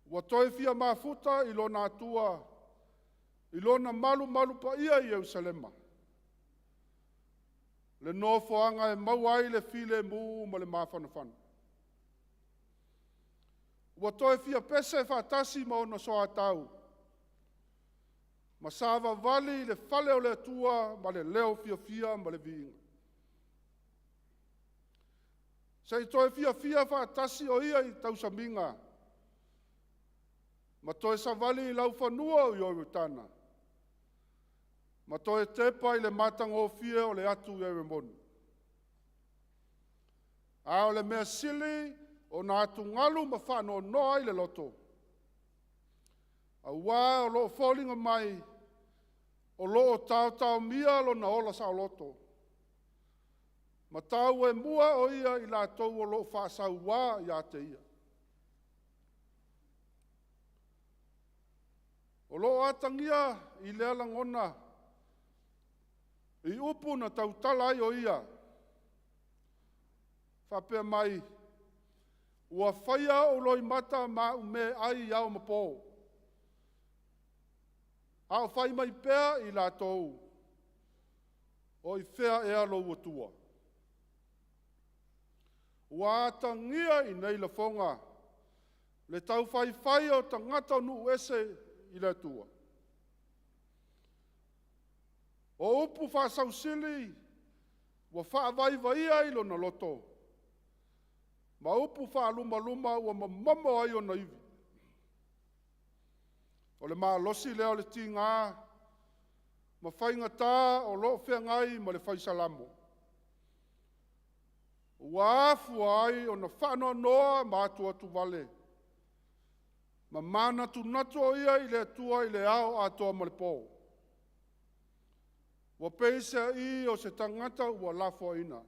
Wa toe fia mafuta i lo nā Atua. I lo na malu pa ia i Yerusalema. Le nofoanga e mau ai le file mu ma le mawhanawhana. Wa toe fia pese whaatasi ma ona soa tau. Ma sava vali le fale o le Atua ma le leo fia ma le viinga. Se i toe fia whaatasi o ia i tausaminga. Ma toe sa vali i lau whanua o i oiwitana. Ma toe tepa i le matango fia o le atu e remoni. A o le mea sili o na atu ngalu ma whano noa i le loto. A ua o lo fōlinga mai o lo tau mia lo na ola sa o loto. Matou e mua o ia i latou o loo whaasaua i a te ia. O loo atangia i lea langona i upu na tautala ai o ia. Faapea mai, ua faia o loimata ma ume ai iau mapo. Ao fai mai pea i latou, o ifea ea lo uatua. Ua atangia i nei lafonga, le tau fai o tangata nu ese i le tua. O upu whaasausili, ua faavaivai ai lo na loto. Ma upu whaaluma ua mamamo ai o na iwi. O le maa losi leo le tinga, ma whainga tā o loo whea ngai ma le whai Salamo. Ua afua ai o na whanoa noa ma Atua tu vale. Ma manatunatu o ia i le atua i le ao atoa ma le pō. Ua peisa i o se tangata ua lafoa'iina.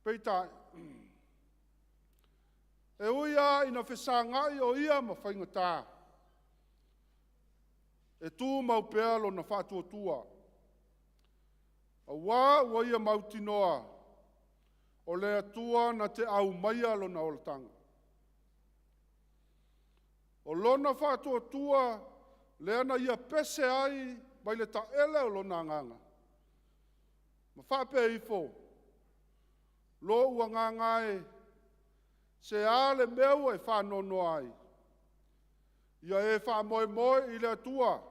Peitai. E uia ina whesangai o ia ma whainga tā. E tū mau pea lo na whātua. A wā ua ia mautinoa o le atua na te au maia lo na olatanga. O lona whātua le ana ia pese ai mai le taele o lona nganga. Ma faapea ifo, lo ua ngangae se ale meu e whanono ai. Ia e whamoe i le atua.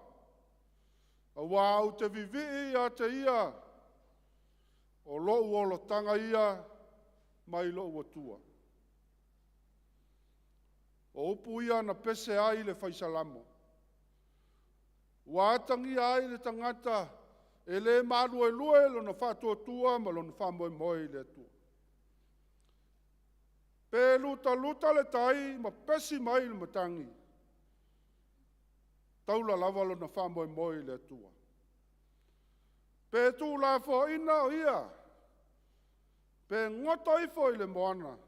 A wā te vivi a te ia. O lo uolotanga ia mai lo uatua. O upu ia na pese ai le whai Salamo. Ua atangi ai le tangata e le malu e lue lo na whātua ma lo na whamoe i le atua. Pe luta le tai ma pesi mai le matangi. Taula lava lo na whamoe i le atua. Pe tū lafoa'iina o ia. Pe ngoto ifo i le moana.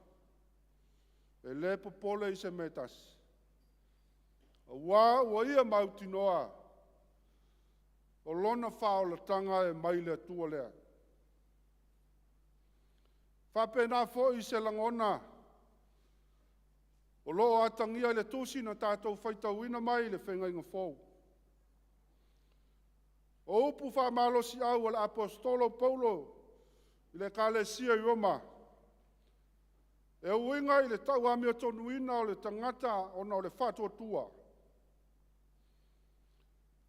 E le popole i se metasi. Ua ia mautinoa. O lona whaolatanga e mai le atua lea. Whapena fo i se langona. O loo atangia le Tusi na tatou Faitau ina mai le whengainga fōu. O upu whamalosi au le apostolo Paulo i le kalesia i Roma. E uinga i le tau amia tonuina o le tangata ona o le whātua.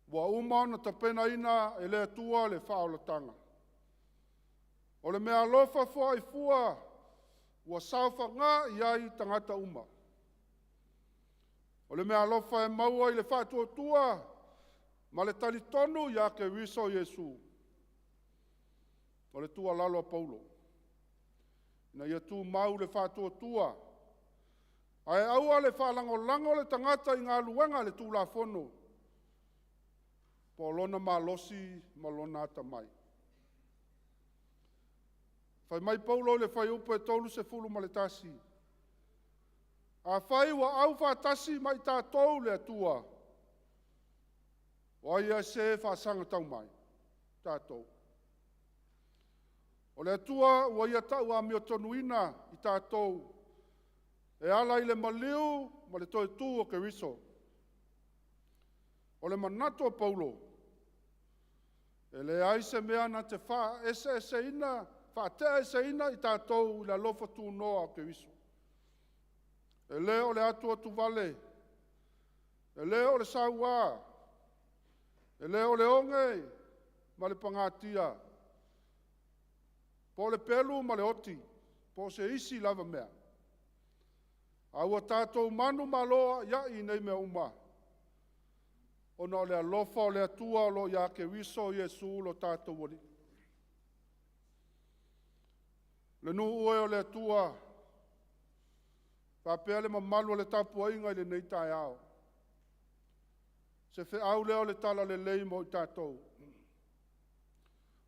Wa uma na tapena ina e le atua le whaolatanga. O le mea lofa soifua wa saufa ngā iai tangata uma. O le mea lofa e maua i le whātua ma le talitonu ia ke riso Yesu. O le tua lalo a Paulo. Na ia tu mau le whātua. Ai aua le whalango le tangata i ngā luenga le tū la fono. Po lona malosi ma lona ata mai. Fai mai Paulo le fai upo e tolu se fulu ma le tasi. A fai wa au whātasi mai tātou le atua. O ia se whaasanga tau mai. Tātou. O le atua wa ia tau a mio tonuina i tātou. E ala i le maliu ma le toi tū o ke riso. O le manatu a Paulo. E le aise mea na te wha ese ina, wha te ese ina i tātou i la lofa tū noa o ke riso. E le o le atua tu vale. E le o le saua. E le o le onge ma le pangatia. Po le pelu ma le oti. Po se isi lava mea. Aua tātou manu maloa ia i nei mea uma. Ona o le alofa o le atua o lo ia ke riso Yesu lo tātou wali. Le nu ue o le atua. Faapea le mamalu o le tapuainga i le nei TAEAO. Se fe au leo le tala le lei mo i tātou.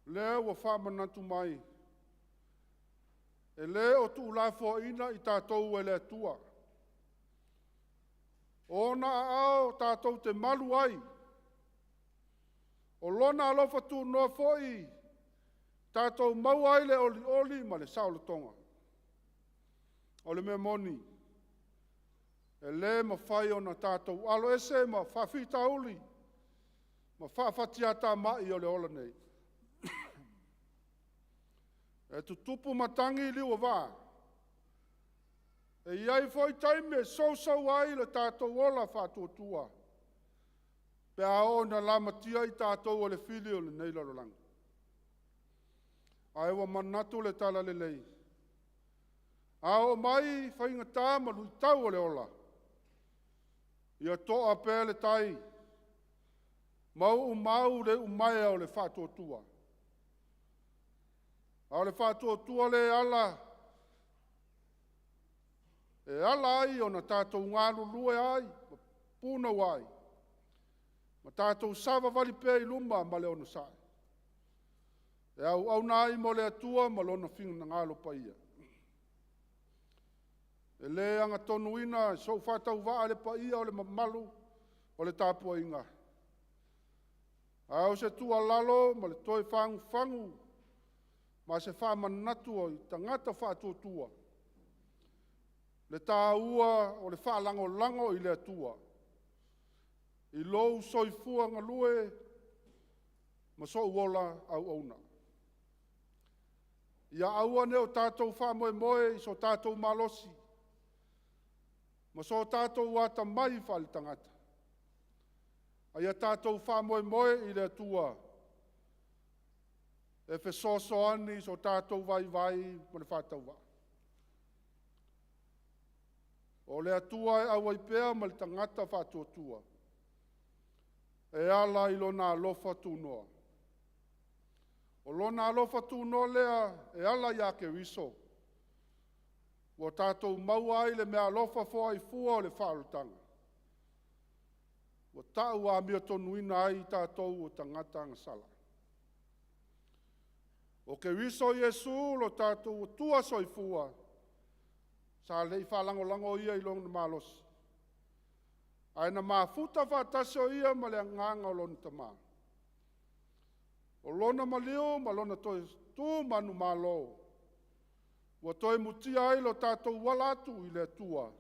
lea ua whaamanatu mai. E le o tu lafoa'iina I tatou e le atua. Ona ao tatou te malu ai. O lona alofa tu noa fo'i. Tatou mau ai le oli ma le saolotonga. O le mea moni. E le ma whai ona tatou alo ese ma whawhita uli. Ma whawhatiata mai o le ola nei. E tu tupu matangi liwa wā. E iai foi taime so ai le tātou ola whātuatua. Pe a o na lamatia I tātou o le whili o le nei lalolanga. A ewa manatu le tala le lei. A o mai whainga tā ma lui tau o le ola. Ia toa pē le tai. Mau le umaia o le whātuatua. A o le whātuatua le ala. E ala ai o na tātou ngālu lue ai, puna wai. Ma tātou sava vali pē I luma ma le ono sae. E au nai mo le atua ma lona finga ngālo pa ia. E le anga tonuina, so Faitau waa le pa ia o le mamalu, o le tāpua inga. A o se tua lalo ma le toi fangu, ma se wha manatu o I tangata whātuatua. Le tāua o le whaalango I le atua. I lou soifua ngalue, ma so uola au auna. Ia aua ne o tātou wha I so tātou malosi. Ma so tātou wata mai whale tangata. Ia tātou wha I le atua. E fe soani so tātou vaivai ma le whātau wā. O le atua e awa I pēa ma le tangata whātuatua. E ala I lona alofa tūnoa. O lona alofa tūnoa lea e ala I ake riso. O tātou maua ai le mea alofa fōa I fua o le whaalutanga. O tāu a mea tonuina ai tātou o tangata ngasala. O ke riso Iesu lo tātou o tua soifua. Sa le I whalango ia I longa malos. Ai na mafuta whātasio ia ma le nganga o lona tamā. O lona malio ma lona toi tū manu malo. Wa toi mutia ai lo tātou walatu I le atua.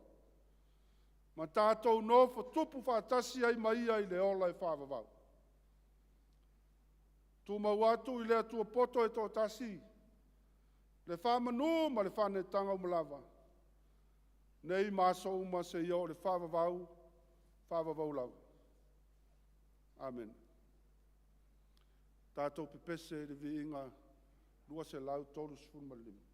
Ma tātou nofo tupu whātasi ai maia I le ola I whaavavau. Tu mawatu I le atua poto e tō tasi. Le whamanu ma le whanetanga o malava. Nei maso uma se ia o le whaavavau lau. Amen. Tātou pepese le vi inga lua se lau tolu sifun malima.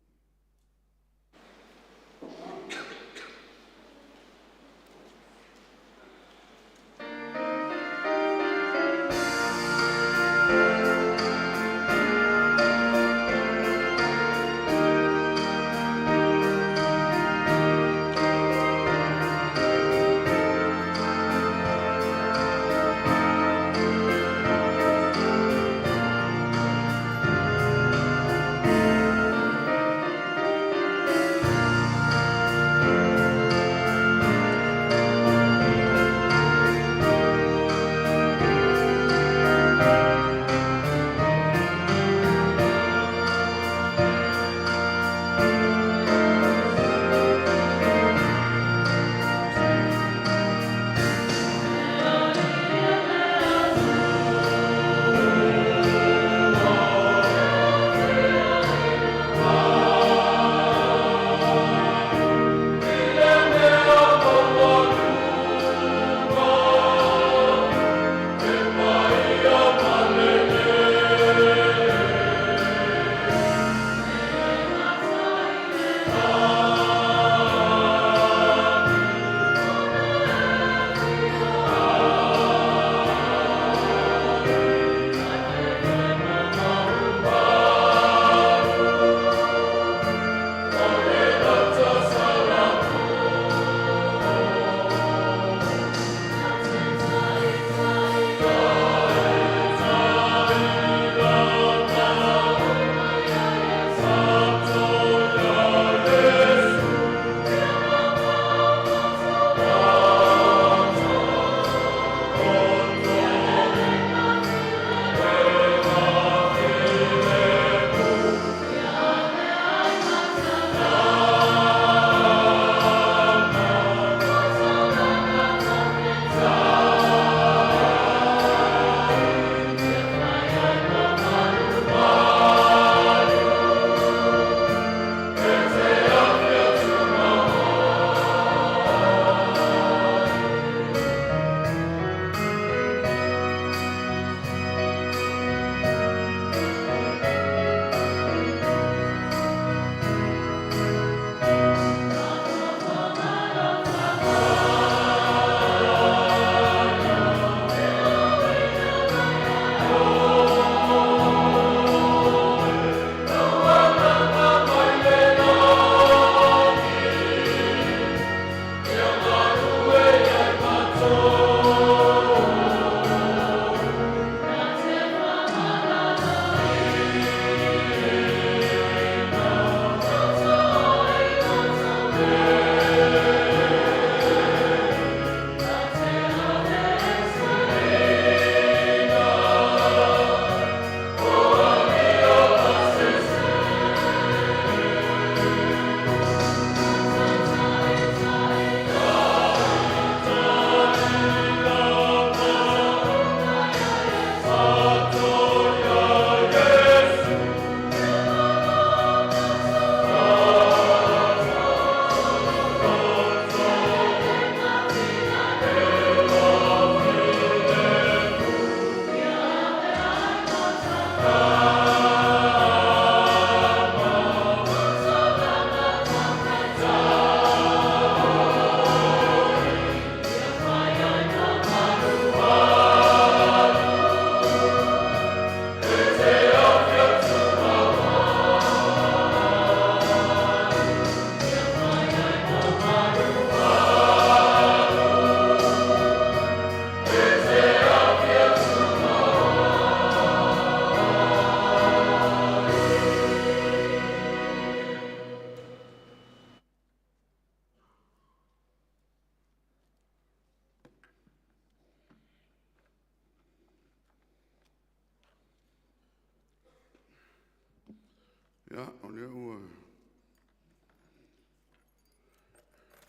Ia, o lea ua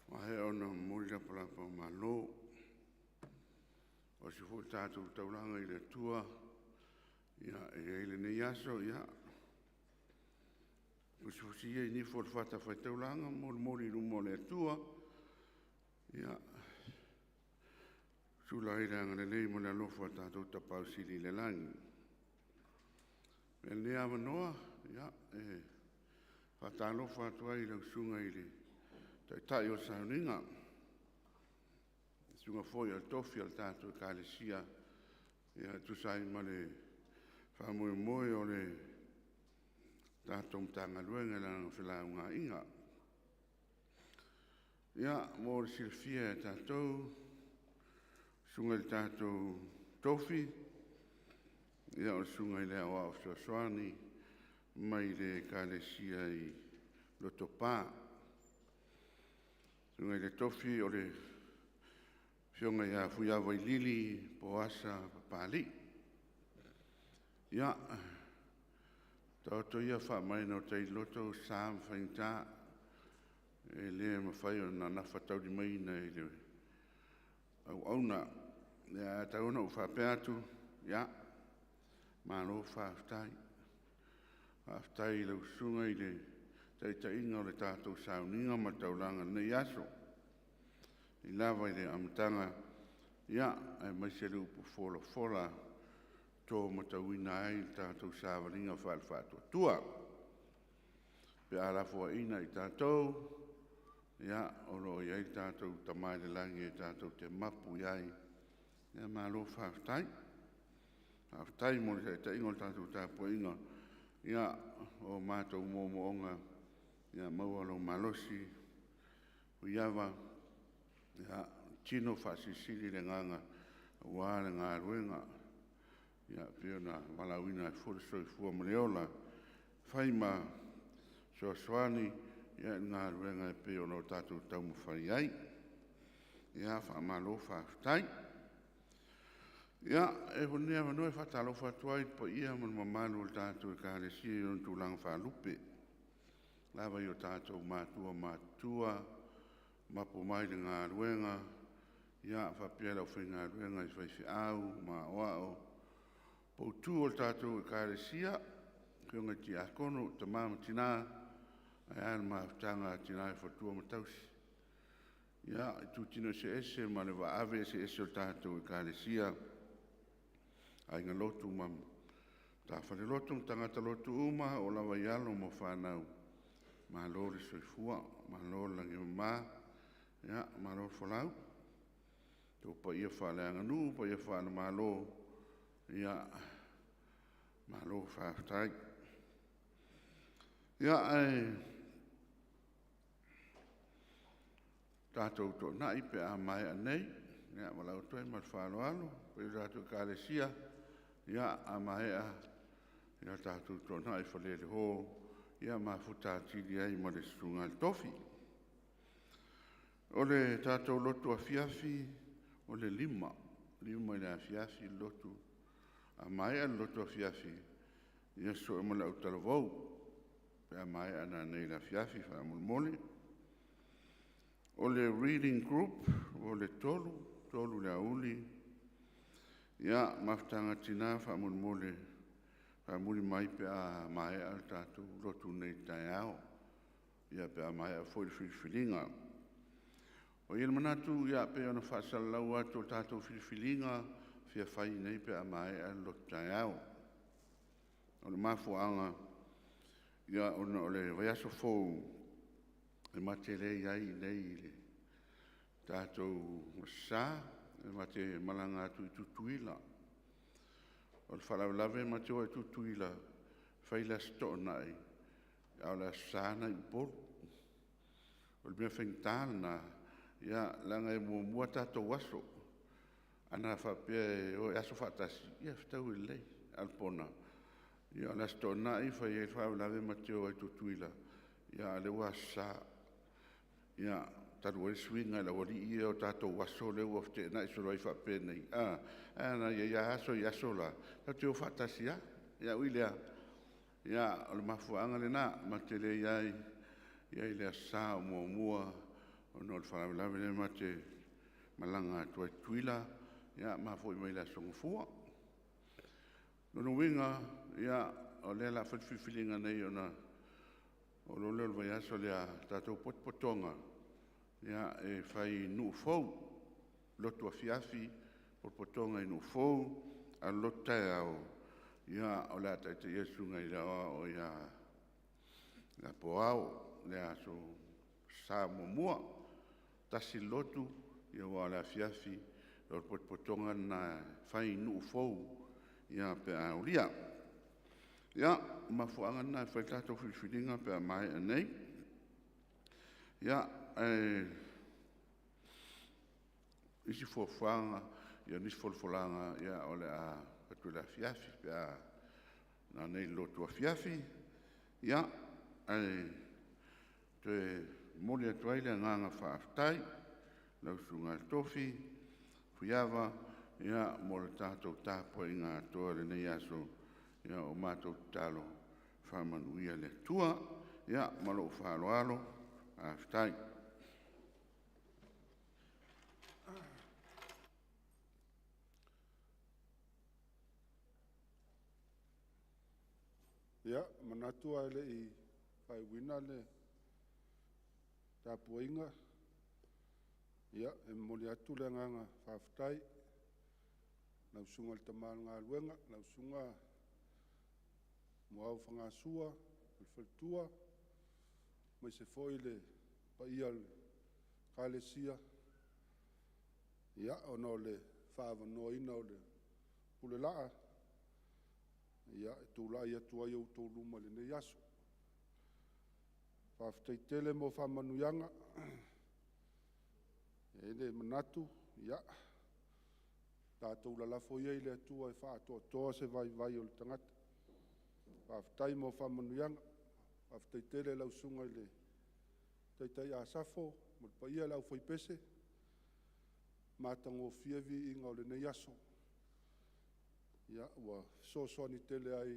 wahe ona molia palapa o malo. O si fu tātou tauranga i le tua. Ia, e ele nei aso, ia. O si fu si e ni fu fata fai tauranga, mori rumo le tua. Ia. Sula i ranga le nei mo le alofa tātou tapau sili le langi. E le avanoa, ia, e whatalofa atua i lau sunga i le tai o Sauniga. Sunga foi al tofi al tātou e kālesia. Ia tusai ma le whamoe moe o le tātou mtanga luenga lana whilaunga inga. Ia, mō le silfia e tātou, sunga le tātou tofi, ia o sunga i le awa o soaswani, mai le kālesia i loto pā. Sunga i le tofi o le fionga ia FUIAVAILILI po asa PAPALI'I. Ia, tauto ia whaamaina o tei loto sāma whainta e lea mawhai o na nawhatau di maina i le au auna. Ia tauna u faapea atu, ia, mālo whaaftai. Whaaftai i lau sunga i le ta inga o le tātou Sauniga ma taulanga nei aso. I lava i le amatanga, ia, e mai se lupu fola tō matauina ai i tātou sāwalinga whaalwhātua tua. Pe a lafoa'iina i tātou, ia, oro i ai tātou tamai le langi e tātou te mapu i ai. Ia mālo whaaftai. Whaaftai mo le ta inga o tātou tāpuainga. Ia, o mātou mōmoonga. Ia maua lo malosi, uiava, ia tino whaasisiri le nganga, ua le ngā ruenga, ia piona malauina e furu soifua mleola, whaima soaswani, ia ngā ruenga e piona o tātou taumu whai ai, ia whaamalo whaaftai. Ia, e honea wanoe whatalo whatuai, po ia man mamalu o tātou e kālesia i on tūlanga whaalupe. Lava i o tātou matua, mapo mai le ngā ruenga, ia whapea lau whai ngā ruenga i whai whiau, wao. Poutu o tātou e kāresia, kionga ti akono, ta māma tina, ai ana maafutanga tina e whatua matausi. Ia, i tūtino se ese, ma le wa ave se ese o tātou e kāresia, ai ngā lotu mam. Tā whare lotu, tangata lotu uma, o lawa ialo mo whanau. Malo le soifua, malo langi mā, ia, malo whalau. Tō pa ia whaleanga nū, pa ia whana malo, ia, malo whaaftai. Ia, tātou tō nai pe a mai anei, ia, walau toi mal whalo alo, pa ia tātou kālesia, ia, a mai a, ia tātou tō nai whalele hō, ia mafuta tili ai mo le sunga tofi. O le tātou lotu afiafi, o le lima i le afiafi lotu. A mai a lotu afiafi, ia so e mo le autalavou, pe a mai ana nei le afiafi wha mulmole. O le reading group, o le tolu le auli, ia mafutanga tina wha mulmole, ka muri mai pe a mai al tātou lotu nei TAEAO. Ia pe a mai a whiliwhilinga. O ia manatu ia pe ana whaasalau atu o tātou whiliwhilinga fia whai nei pe a mai al lotu TAEAO. O le mafuanga ia o le vaiaso fōu e mate rei ai nei le tātou masā e mate malanga atu i tutuila. O le whalawalawe mateo e tutuila whaila sto nai au la sāna i polu. O le mea whaintāna ia langa e mua tātou waso. Ana whapea e o aso whatasi ia whtau i lei alpona. Ia la sto nai whai e whalawalawe mateo e tutuila. Ia le wasa ia taru e swinga la wari ia o tātou waso leu of te nai solo ai whapea nei. Ana ia aso la. Tau te o whatasia, ia uilea, Ia, o le mafuanga le nā, ma te le iai le asa o mua, o no le whalawe le ma te malanga atua tuila, ia, ma fo i mai la songfua. Nono winga, ia, o le la whawhiwhilinga nei o na, o lo leo vai aso le a tatou potpotonga, ia, e whai nu fau, lotu a fiafi, potpotonga i nu fau, a lo TAEAO, ia, o le ata te Yesu ngai rawa o ia, la poao, le aso sa mua, tasi lotu, ia wa la fiafi, o potpotonga na whai nu fau, ia pe a uria. Ia, mafuanga na whai tatou whiwhiringa pe a mai anei. Ia, isi fuafanga, ia nisi folfolanga, ia ole a patu la fiafi, pe a na nei lotu a fiafi. Ia, te moli atuaile nganga whaaftai, lausunga tofi, fuiava, ia mo le tatou tāpua i ngā toa le nei aso, ia o mātou talo whamanuia le tua, ia malo whaaloalo, aftai. Ia, manatu aile I whaiwina le tāpua inga. Ia, e moli atu le nganga whaaftai. Lausunga le tamal ngā luenga, lausunga moau whangasua, le whaltua, mai se foi le paia le kālesia. Ia, ono le whaavanoina o le pulelaa. Ia, e tūlai atua iau tō luma le nei aso. Whaaftai tele mo whamanuyanga. E le manatu, ia. Tātou la lafoa'iina le atua e whaatoa se vaivai o le tangata. Whaaftai mo whamanuyanga. Whaaftai tele lausunga le taitai a safo, mo le paia lau whaipese. Mātango fiavi inga o le nei aso. Ia, ua soani tele ai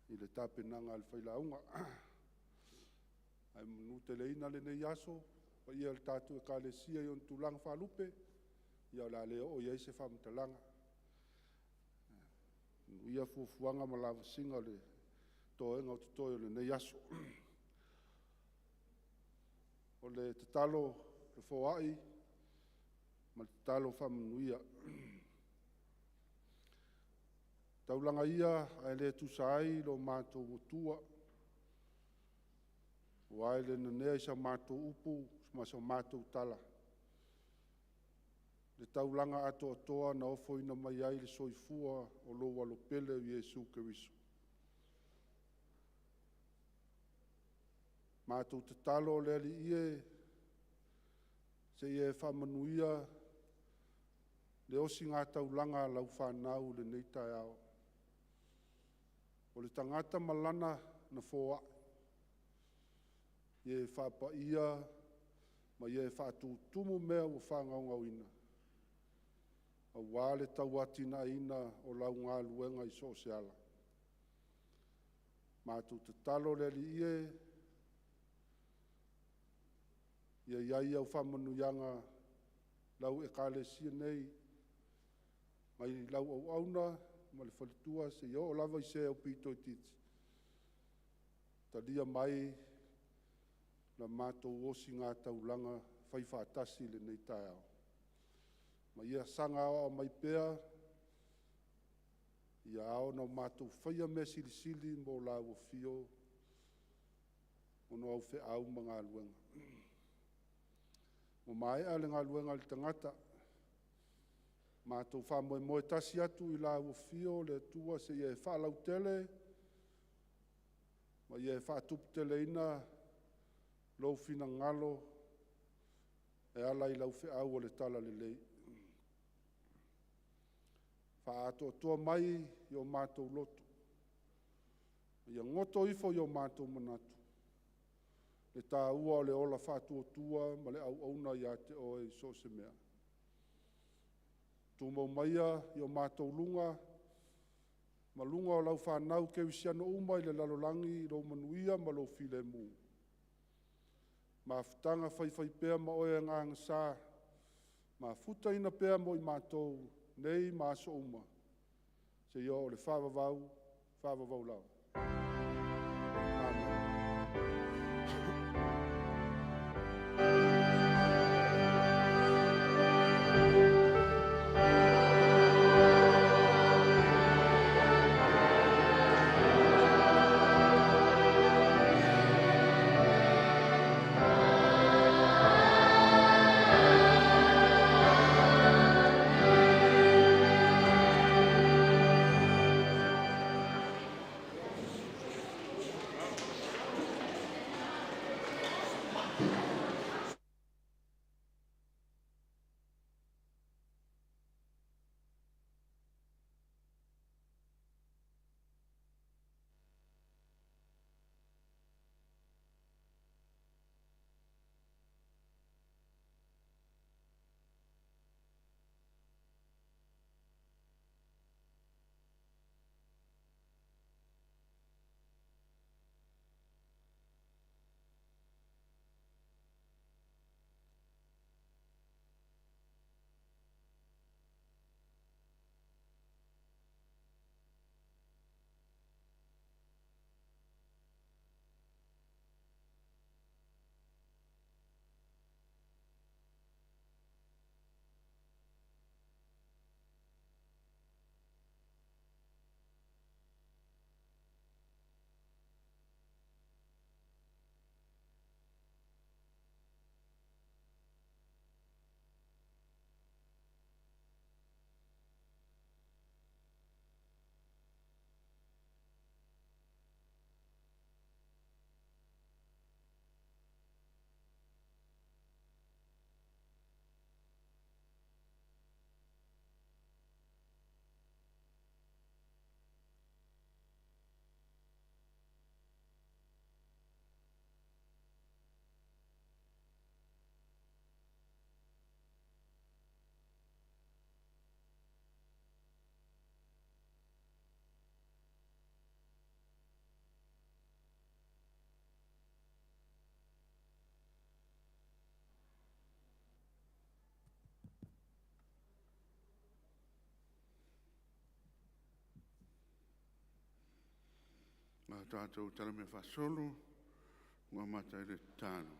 I le tāpenanga le whailaunga. Ai munu tele ina le nei aso, paia le tātou e kālesia I on tūlanga whalupe. Ia la leo o iei se whamtalanga. Ia fuafuanga ma lava singa le toenga o tutoi o le nei aso. O le tatalo le foai, ma le tatalo whamanuia. Taulanga ia ai le tusai lo mātou wotua. O ai le nanea isa mātou upu, ma sa mātou tala. Le taulanga atoa na ofo ina mai ai le soifua o lo walopele o Iesu Keriso. Mātou te talo le ali ie, se ie whamanuia, le osi ngā taulanga lau whanau le nei TAEAO. O le tangata malana na foa, ie whapaia, ma ie whaatutumu mea o whangaungauina. A wale tauatina ina o lau ngā luenga I sosiala. Mātou te talo le li ie, ia iai au whamanuyanga lau e kālesia nei, mai lau au auna, ma le whalitua se o lava I se au pito I titi. Talia mai na mātou osi ngā taulanga whaiwhaatasi le nei TAEAO. Ma ia sanga o mai pea, ia ao na mātou whaia mea silisili mo la o fio, ono au fe au mga luenga. Mo mai ale ngā luenga le tangata, mātou whamoe tasi atu I la o fio le tua se ia e whalau tele, ma ia e whaatupu tele ina, lou fina ngalo, e ala I lau fe au o le tala le lei. Whaatoa mai I o mātou loto. Ia ngoto ifo I o mātou manatu. Le tā ua o le ola whaatoa ma le au auna ia te oe so se mea. Tūmau maia I o mātou lunga, Malunga o lau whanau ke wisiano uma i le lalolangi i lo manuia ma lo file mu. Ma futanga faipea ma oe ngang sa. Ma futa ina pea mo i matou nei ma so uma. Se yo o le faavavau lau. Amen. Ma tātou tala me whasolo, ngā mata i le tāno.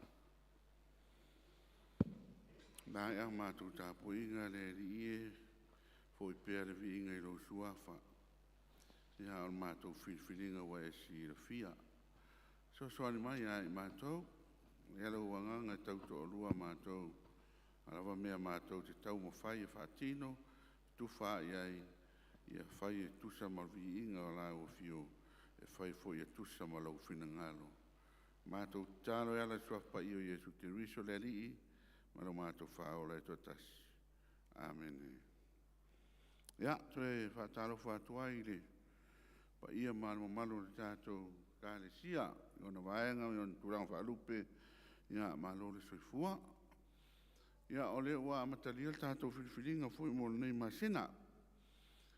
Nā ea mātou tāpo inga le rie, fōi pēr le vi inga i lo suafa. Ia o mātou whilwhilinga wa e si le fia. So soani mai ai mātou, ea lau wanganga tauto o lua mātou. Alawa mea mātou te tau mo whai e whaatino, tu whai ai, ia whai e tusa malvi inga o la o fio. E whai fo ia tusa ma lau whina ngalo. Mātou tālo e ala suafa i o Jesu te riso le alii, ma lau mātou whao le totasi. Amen. Ia, toe whaatalo whaatuai le, pa ia malo malo le tātou kāle sia, i ona vaenga, i ona turang whaalupe, ia malo le soifua. Ia, o le ua amatalia le tātou whilwhilinga fo i molo nei masina.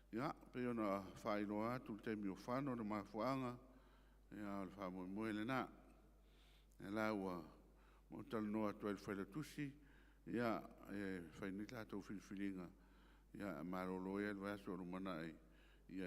Ia, pe ona whailoa atu te mi o whano na mafuanga, ia le whamoe le nā. E la ua, mo tala noa tua le whaila Tusi, ia, e whainita tātou whilwhilinga, ia, marolo e le vaso o rumana e,